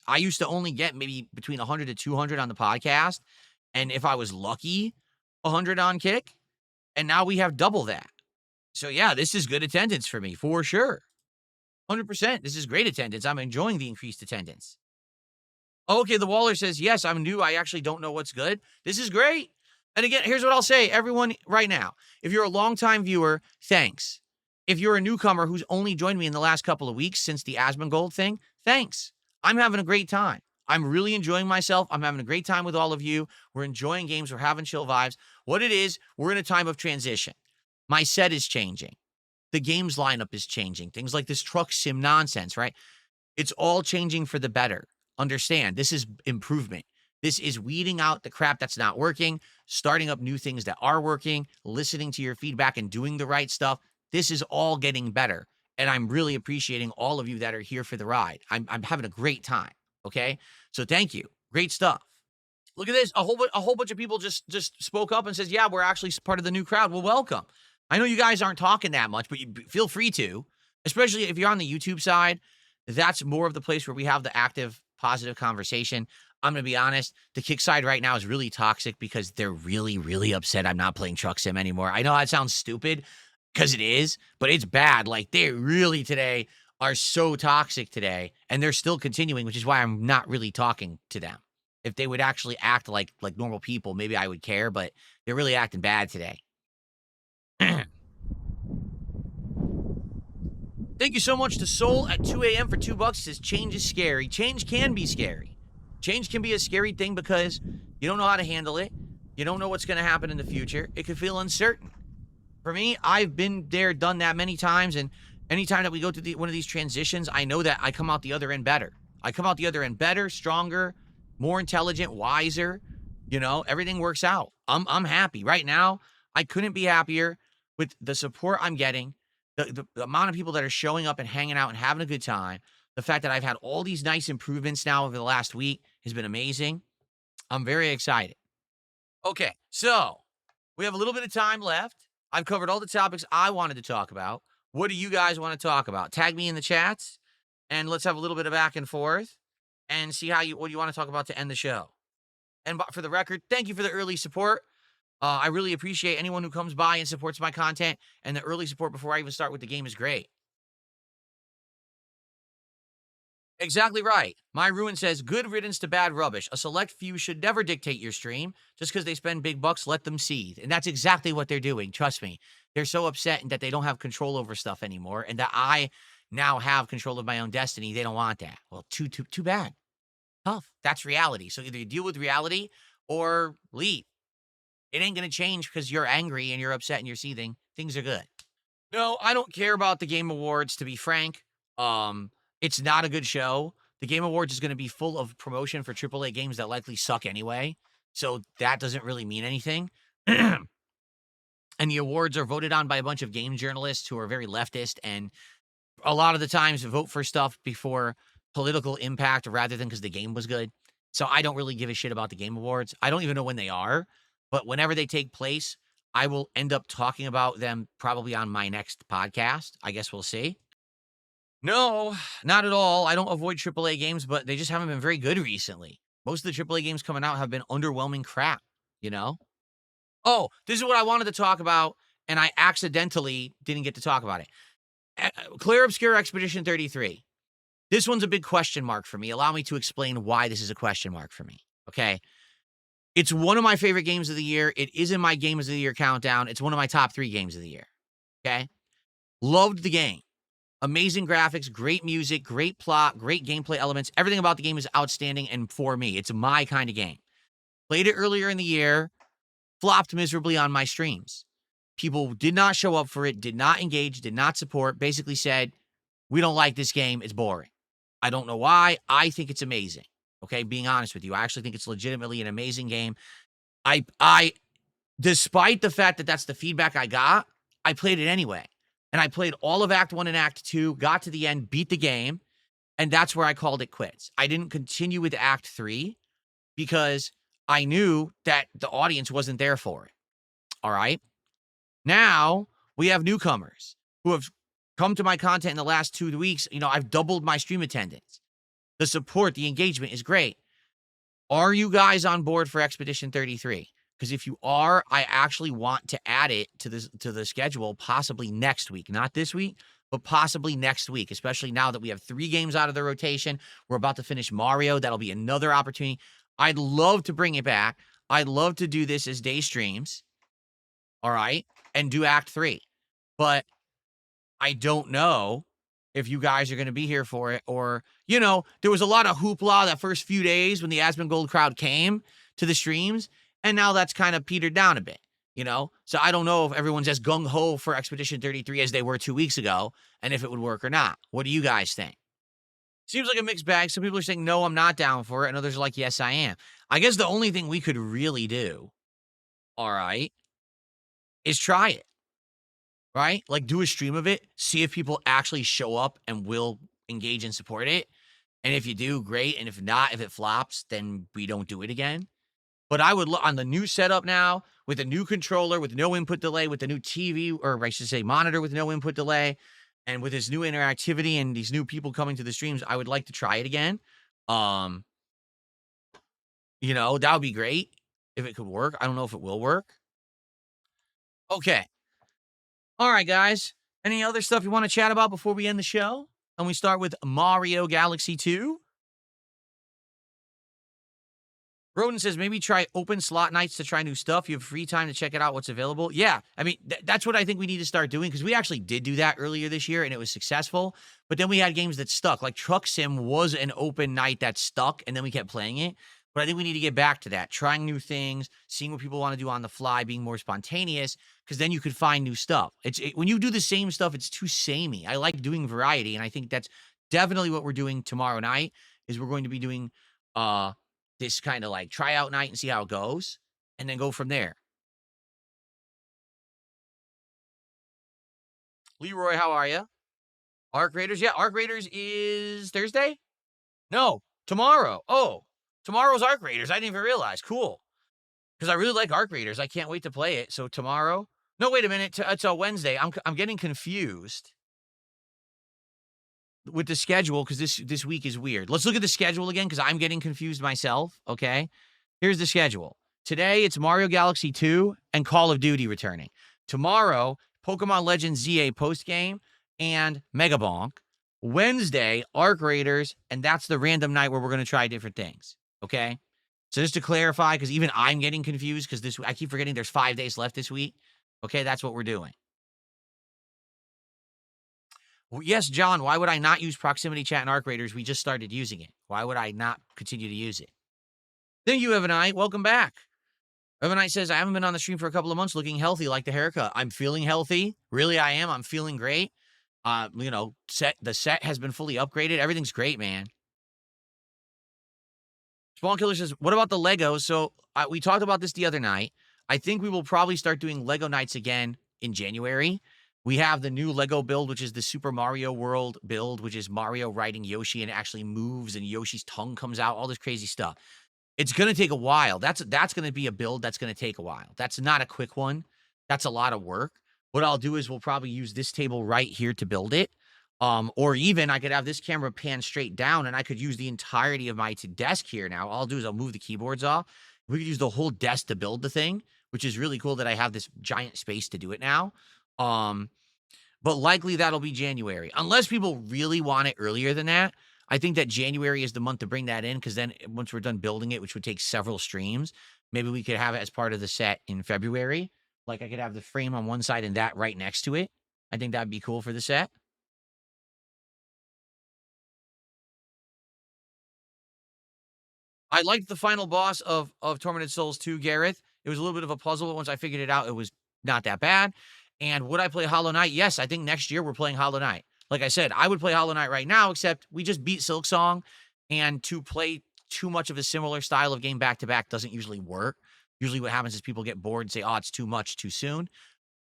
I used to only get maybe between 100 to 200 on the podcast. And if I was lucky, 100 on Kick. And now we have double that. So yeah, this is good attendance for me, for sure. 100%. This is great attendance. I'm enjoying the increased attendance. Okay, the Waller says, yes, I'm new. I actually don't know what's good. This is great. And again, here's what I'll say, everyone, right now. If you're a longtime viewer, thanks. If you're a newcomer who's only joined me in the last couple of weeks since the Asmongold thing, thanks. I'm having a great time. I'm really enjoying myself. I'm having a great time with all of you. We're enjoying games. We're having chill vibes. What it is, we're in a time of transition. My set is changing. the games lineup is changing. Things like this truck sim nonsense, right? It's all changing for the better. Understand, this is improvement. This is weeding out the crap that's not working, starting up new things that are working, listening to your feedback and doing the right stuff. This is all getting better. And I'm really appreciating all of you that are here for the ride. I'm having a great time. Okay. So thank you. Great stuff. Look at this. A whole bunch of people just spoke up and says, yeah, we're actually part of the new crowd. Well, welcome. I know you guys aren't talking that much, but you feel free to, especially if you're on the YouTube side. That's more of the place where we have the active, positive conversation. I'm going to be honest. The kick side right now is really toxic because they're really, really upset I'm not playing Truck Sim anymore. I know that sounds stupid because it is, but it's bad. Like, they really today are so toxic today, and they're still continuing, which is why I'm not really talking to them. If they would actually act like normal people, maybe I would care, but they're really acting bad today. Thank you so much to Soul at 2 a.m. for $2. It says, change is scary. Change can be scary. Change can be a scary thing because you don't know how to handle it. You don't know what's going to happen in the future. It could feel uncertain. For me, I've been there, done that many times, and anytime that we go through one of these transitions, I know that I come out the other end better. I come out the other end better, stronger, more intelligent, wiser. You know, everything works out. I'm happy. Right now, I couldn't be happier with the support I'm getting, the amount of people that are showing up and hanging out and having a good time. The fact that I've had all these nice improvements now over the last week has been amazing. I'm very excited. Okay, so we have a little bit of time left. I've covered all the topics I wanted to talk about. What do you guys want to talk about? Tag me in the chats, and let's have a little bit of back and forth and see what you want to talk about to end the show. And for the record, thank you for the early support. I really appreciate anyone who comes by and supports my content, and the early support before I even start with the game is great. Exactly right. My Ruin says, good riddance to bad rubbish. A select few should never dictate your stream. Just because they spend big bucks, let them seethe. And that's exactly what they're doing. Trust me. They're so upset that they don't have control over stuff anymore, and that I now have control of my own destiny. They don't want that. Well, too bad. Tough. That's reality. So either you deal with reality or leave. It ain't going to change because you're angry and you're upset and you're seething. Things are good. No, I don't care about the Game Awards, to be frank. It's not a good show. The Game Awards is going to be full of promotion for AAA games that likely suck anyway. So that doesn't really mean anything. And the awards are voted on by a bunch of game journalists who are very leftist, and a lot of the times vote for stuff before political impact rather than because the game was good. So I don't really give a shit about the Game Awards. I don't even know when they are, but whenever they take place, I will end up talking about them probably on my next podcast. I guess we'll see. No, not at all. I don't avoid AAA games, but they just haven't been very good recently. Most of the AAA games coming out have been underwhelming crap, you know? Oh, this is what I wanted to talk about, and I accidentally didn't get to talk about it. Clear Obscure Expedition 33. This one's a big question mark for me. Allow me to explain why this is a question mark for me, okay? It's one of my favorite games of the year. It is in my Games of the Year countdown. It's one of my top 3 games of the year, okay? Loved the game. Amazing graphics, great music, great plot, great gameplay elements. Everything about the game is outstanding, and for me, it's my kind of game. Played it earlier in the year, flopped miserably on my streams. People did not show up for it, did not engage, did not support, basically said, we don't like this game, it's boring. I don't know why. I think it's amazing. Okay, being honest with you, I actually think it's legitimately an amazing game. I despite the fact that that's the feedback I got, I played it anyway. And I played all of Act 1 and Act 2, got to the end, beat the game, and that's where I called it quits. I didn't continue with Act 3 because I knew that the audience wasn't there for it. All right? Now, we have newcomers who have come to my content in the last 2 weeks. You know, I've doubled my stream attendance. The support, the engagement is great. Are you guys on board for Expedition 33? Because if you are, I actually want to add it to the schedule possibly next week. Not this week, but possibly next week, especially now that we have 3 games out of the rotation. We're about to finish Mario. That'll be another opportunity. I'd love to bring it back. I'd love to do this as day streams, all right, and do Act 3. But I don't know if you guys are going to be here for it, or, you know, there was a lot of hoopla that first few days when the Asmongold crowd came to the streams, and now that's kind of petered down a bit. you know? So I don't know if everyone's as gung-ho for Expedition 33 as they were 2 weeks ago, and if it would work or not. What do you guys think? Seems like a mixed bag. Some people are saying, "No, I'm not down for it," and others are like, "Yes, I am." I guess the only thing we could really do, all right, is try it, right? Like, do a stream of it, see if people actually show up and will engage and support it, and if you do, great, and if not, if it flops, then we don't do it again. But I would look on the new setup now with a new controller, with no input delay, with the new TV, or I should say monitor with no input delay, and with this new interactivity and these new people coming to the streams, I would like to try it again. Um, that would be great if it could work. I don't know if it will work. Okay. All right, guys. Any other stuff you want to chat about before we end the show? And we start with Mario Galaxy 2. Roden says maybe try open slot nights to try new stuff. You have free time to check it out, what's available. Yeah, I mean, that's what I think we need to start doing because we actually did do that earlier this year and it was successful. But then we had games that stuck. Like Truck Sim was an open night that stuck and then we kept playing it. But I think we need to get back to that, trying new things, seeing what people want to do on the fly, being more spontaneous, because then you could find new stuff. When you do the same stuff, it's too samey. I like doing variety, and I think that's definitely what we're doing tomorrow night. Is we're going to be doing this kind of like tryout night and see how it goes, and then go from there. Leroy, how are you? Arc Raiders, yeah, Arc Raiders is Thursday. No, tomorrow. Oh, tomorrow's Arc Raiders. I didn't even realize. Cool. Because I really like Arc Raiders. I can't wait to play it. So tomorrow. No, wait a minute. It's a Wednesday. I'm getting confused with the schedule because this week is weird. Let's look at the schedule again because I'm getting confused myself. Okay. Here's the schedule. Today it's Mario Galaxy 2 and Call of Duty returning. Tomorrow, Pokemon Legends ZA postgame and Mega Bonk. Wednesday, Arc Raiders, and that's the random night where we're going to try different things. Okay? So just to clarify, because even I'm getting confused because I keep forgetting there's 5 days left this week. Okay, that's what we're doing. Well, yes, John, why would I not use proximity chat and Arc Raiders? We just started using it. Why would I not continue to use it? Thank you, Evan I. Welcome back. Evan I says, I haven't been on the stream for a couple of months looking healthy like the haircut. I'm feeling healthy. Really, I am. I'm feeling great. The set has been fully upgraded. Everything's great, man. Spawn Killer says, what about the Legos? So we talked about this the other night. I think we will probably start doing Lego nights again in January. We have the new Lego build, which is the Super Mario World build, which is Mario riding Yoshi and it actually moves and Yoshi's tongue comes out, all this crazy stuff. It's going to take a while. That's going to be a build that's going to take a while. That's not a quick one. That's a lot of work. What I'll do is we'll probably use this table right here to build it. Or even I could have this camera pan straight down and I could use the entirety of my desk here now. All I'll do is I'll move the keyboards off. We could use the whole desk to build the thing, which is really cool that I have this giant space to do it now. But likely that'll be January. Unless people really want it earlier than that. I think that January is the month to bring that in because then once we're done building it, which would take several streams, maybe we could have it as part of the set in February. Like I could have the frame on one side and that right next to it. I think that'd be cool for the set. I liked the final boss of Tormented Souls 2, Gareth. It was a little bit of a puzzle, but once I figured it out, it was not that bad. And would I play Hollow Knight? Yes, I think next year we're playing Hollow Knight. Like I said, I would play Hollow Knight right now, except we just beat Silksong, and to play too much of a similar style of game back-to-back doesn't usually work. Usually what happens is people get bored and say, oh, it's too much too soon.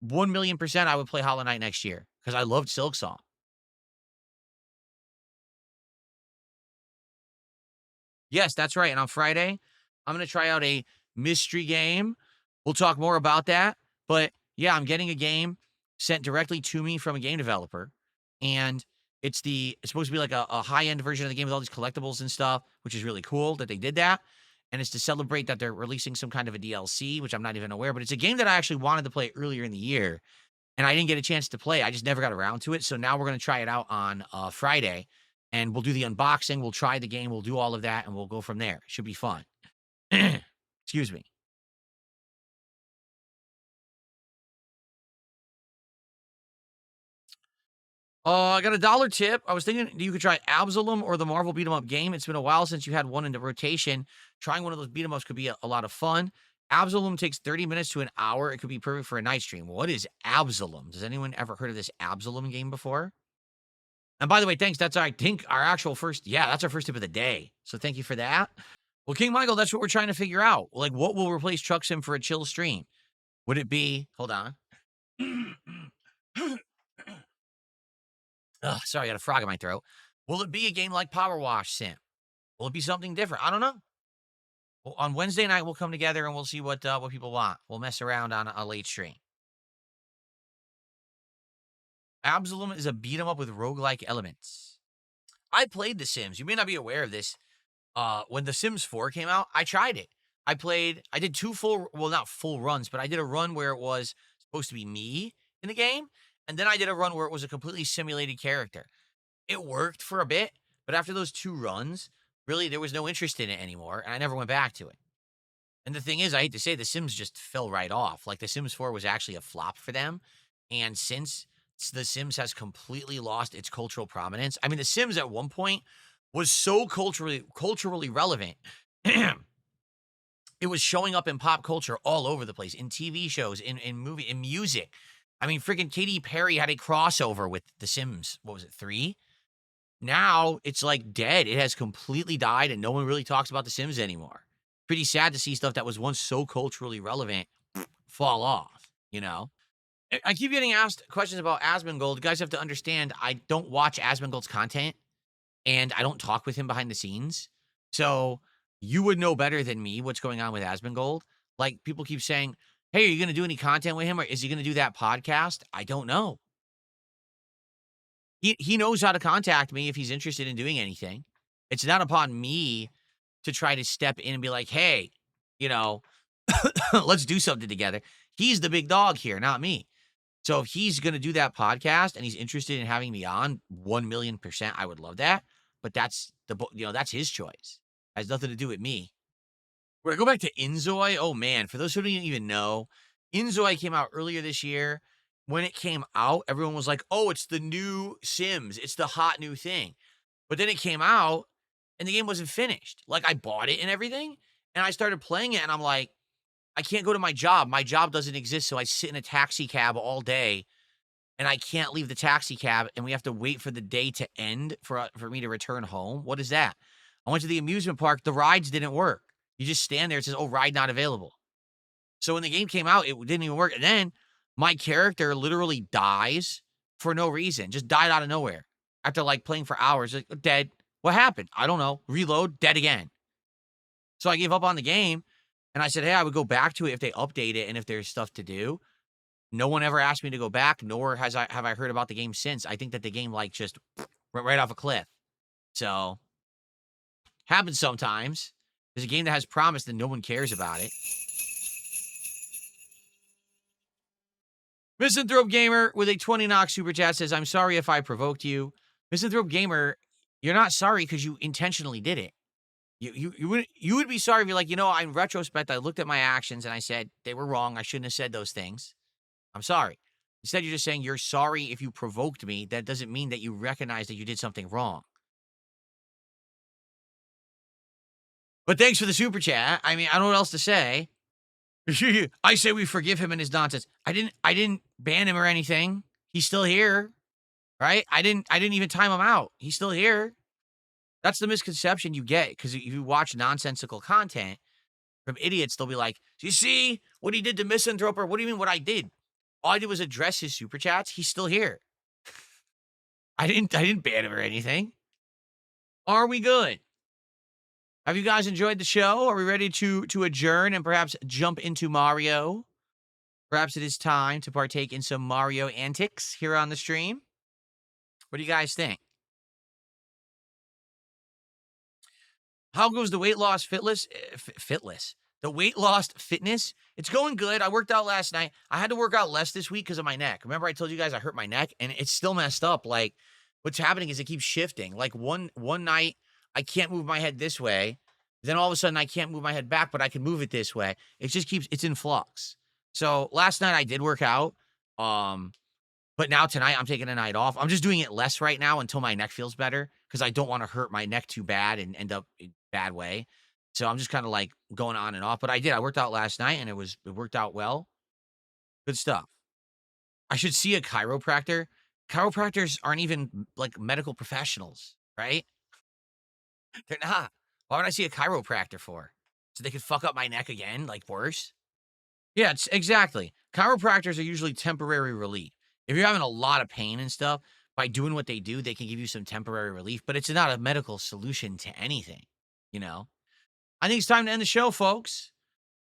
1,000,000% I would play Hollow Knight next year because I loved Silksong. Yes, that's right. And on Friday, I'm going to try out a mystery game. We'll talk more about that. But yeah, I'm getting a game sent directly to me from a game developer. And it's supposed to be like a high-end version of the game with all these collectibles and stuff, which is really cool that they did that. And it's to celebrate that they're releasing some kind of a DLC, which I'm not even aware. But it's a game that I actually wanted to play earlier in the year. And I didn't get a chance to play. I just never got around to it. So now we're going to try it out on Friday. And we'll do the unboxing. We'll try the game. We'll do all of that. And we'll go from there. It should be fun. Excuse me. I got a $1 tip. I was thinking you could try Absalom or the Marvel beat 'em up game. It's been a while since you had one in the rotation. Trying one of those beat 'em ups could be a lot of fun. Absalom takes 30 minutes to an hour. It could be perfect for a night stream. What is Absalom? Does anyone ever heard of this Absalom game before? And by the way, thanks. That's, I think, our actual first, that's our first tip of the day. So thank you for that. Well, King Michael, that's what we're trying to figure out. Like, what will replace Truck Sim for a chill stream? Would it be, hold on. Sorry, I got a frog in my throat. Will it be a game like Power Wash Sim? Will it be something different? I don't know. Well, on Wednesday night, we'll come together and we'll see what people want. We'll mess around on a late stream. Absalom is a beat 'em up with roguelike elements. I played The Sims. You may not be aware of this. When The Sims 4 came out, I tried it. I did two not full runs, but I did a run where it was supposed to be me in the game. And then I did a run where it was a completely simulated character. It worked for a bit, but after those 2 runs, really there was no interest in it anymore. And I never went back to it. And the thing is, I hate to say, The Sims just fell right off. Like, The Sims 4 was actually a flop for them. And since The Sims has completely lost its cultural prominence, I mean, The Sims at one point was so culturally relevant. It was showing up in pop culture all over the place, in TV shows, in movie, in music. I mean, freaking Katy Perry had a crossover with The Sims. What was it, 3? Now it's like dead. It has completely died, and no one really talks about The Sims anymore. Pretty sad to see stuff that was once so culturally relevant fall off, you know? I keep getting asked questions about Asmongold. You guys have to understand, I don't watch Asmongold's content, and I don't talk with him behind the scenes. So you would know better than me what's going on with Asmongold. Like, people keep saying, hey, are you going to do any content with him, or is he going to do that podcast? I don't know. He knows how to contact me if he's interested in doing anything. It's not upon me to try to step in and be like, hey, let's do something together. He's the big dog here, not me. So if he's going to do that podcast and he's interested in having me on, 1,000,000%, I would love that. But that's that's his choice. It has nothing to do with me. When I go back to Inzoi, oh man, for those who don't even know, Inzoi came out earlier this year. When it came out, everyone was like, oh, it's the new Sims. It's the hot new thing. But then it came out and the game wasn't finished. Like, I bought it and everything, and I started playing it, and I'm like, I can't go to my job. My job doesn't exist, so I sit in a taxi cab all day, and I can't leave the taxi cab, and we have to wait for the day to end for me to return home. What is that? I went to the amusement park. The rides didn't work. You just stand there. It says, oh, ride not available. So when the game came out, it didn't even work. And then my character literally dies for no reason. Just died out of nowhere. After, like, playing for hours. Like, dead. What happened? I don't know. Reload. Dead again. So I gave up on the game. And I said, hey, I would go back to it if they update it and if there's stuff to do. No one ever asked me to go back, nor have I heard about the game since. I think that the game, like, just went right off a cliff. So, happens sometimes. There's a game that has promise and no one cares about it. Misanthrope Gamer with a 20 knock super chat says, I'm sorry if I provoked you. Misanthrope Gamer, you're not sorry because you intentionally did it. You would be sorry if you're like, in retrospect, I looked at my actions and I said they were wrong. I shouldn't have said those things. I'm sorry. Instead, you're just saying you're sorry if you provoked me. That doesn't mean that you recognize that you did something wrong. But thanks for the super chat. I mean, I don't know what else to say. I say we forgive him and his nonsense. I didn't ban him or anything. He's still here, right? I didn't even time him out. He's still here. That's the misconception you get, because if you watch nonsensical content from idiots, they'll be like, you see what he did to Misanthrope? What do you mean what I did? All I did was address his super chats. He's still here. I didn't ban him or anything. Are we good? Have you guys enjoyed the show? Are we ready to adjourn and perhaps jump into Mario? Perhaps it is time to partake in some Mario antics here on the stream. What do you guys think? How goes the weight loss the weight loss fitness? It's going good. I worked out last night. I had to work out less this week because of my neck. Remember I told you guys I hurt my neck, and it's still messed up. Like, what's happening is it keeps shifting. Like, one night I can't move my head this way. Then all of a sudden I can't move my head back, but I can move it this way. It's in flux. So last night I did work out. But now tonight I'm taking a night off. I'm just doing it less right now until my neck feels better, because I don't want to hurt my neck too bad and end up in a bad way. So I'm just kind of like going on and off. But I did. I worked out last night and it worked out well. Good stuff. I should see a chiropractor. Chiropractors aren't even like medical professionals, right? They're not. Why would I see a chiropractor for? So they could fuck up my neck again, like worse? Yeah, it's exactly. Chiropractors are usually temporary relief. If you're having a lot of pain and stuff, by doing what they do, they can give you some temporary relief, but it's not a medical solution to anything, you know? I think it's time to end the show, folks.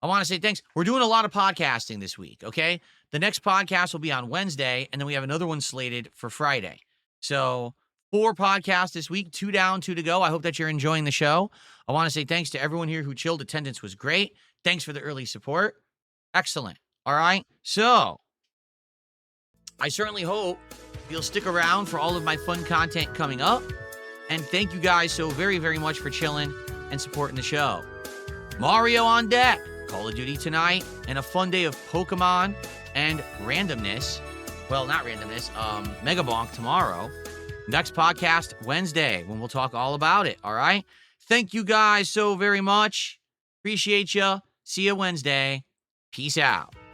I want to say thanks. We're doing a lot of podcasting this week, okay? The next podcast will be on Wednesday, and then we have another one slated for Friday. So 4 podcasts this week, 2 down, 2 to go. I hope that you're enjoying the show. I want to say thanks to everyone here who chilled. Attendance was great. Thanks for the early support. Excellent. All right. So I certainly hope you'll stick around for all of my fun content coming up. And thank you guys so very, very much for chilling and supporting the show. Mario on deck. Call of Duty tonight, and a fun day of Pokemon and randomness. Well, not randomness, Mega Bonk tomorrow. Next podcast, Wednesday, when we'll talk all about it, all right? Thank you guys so very much. Appreciate you. See you Wednesday. Peace out.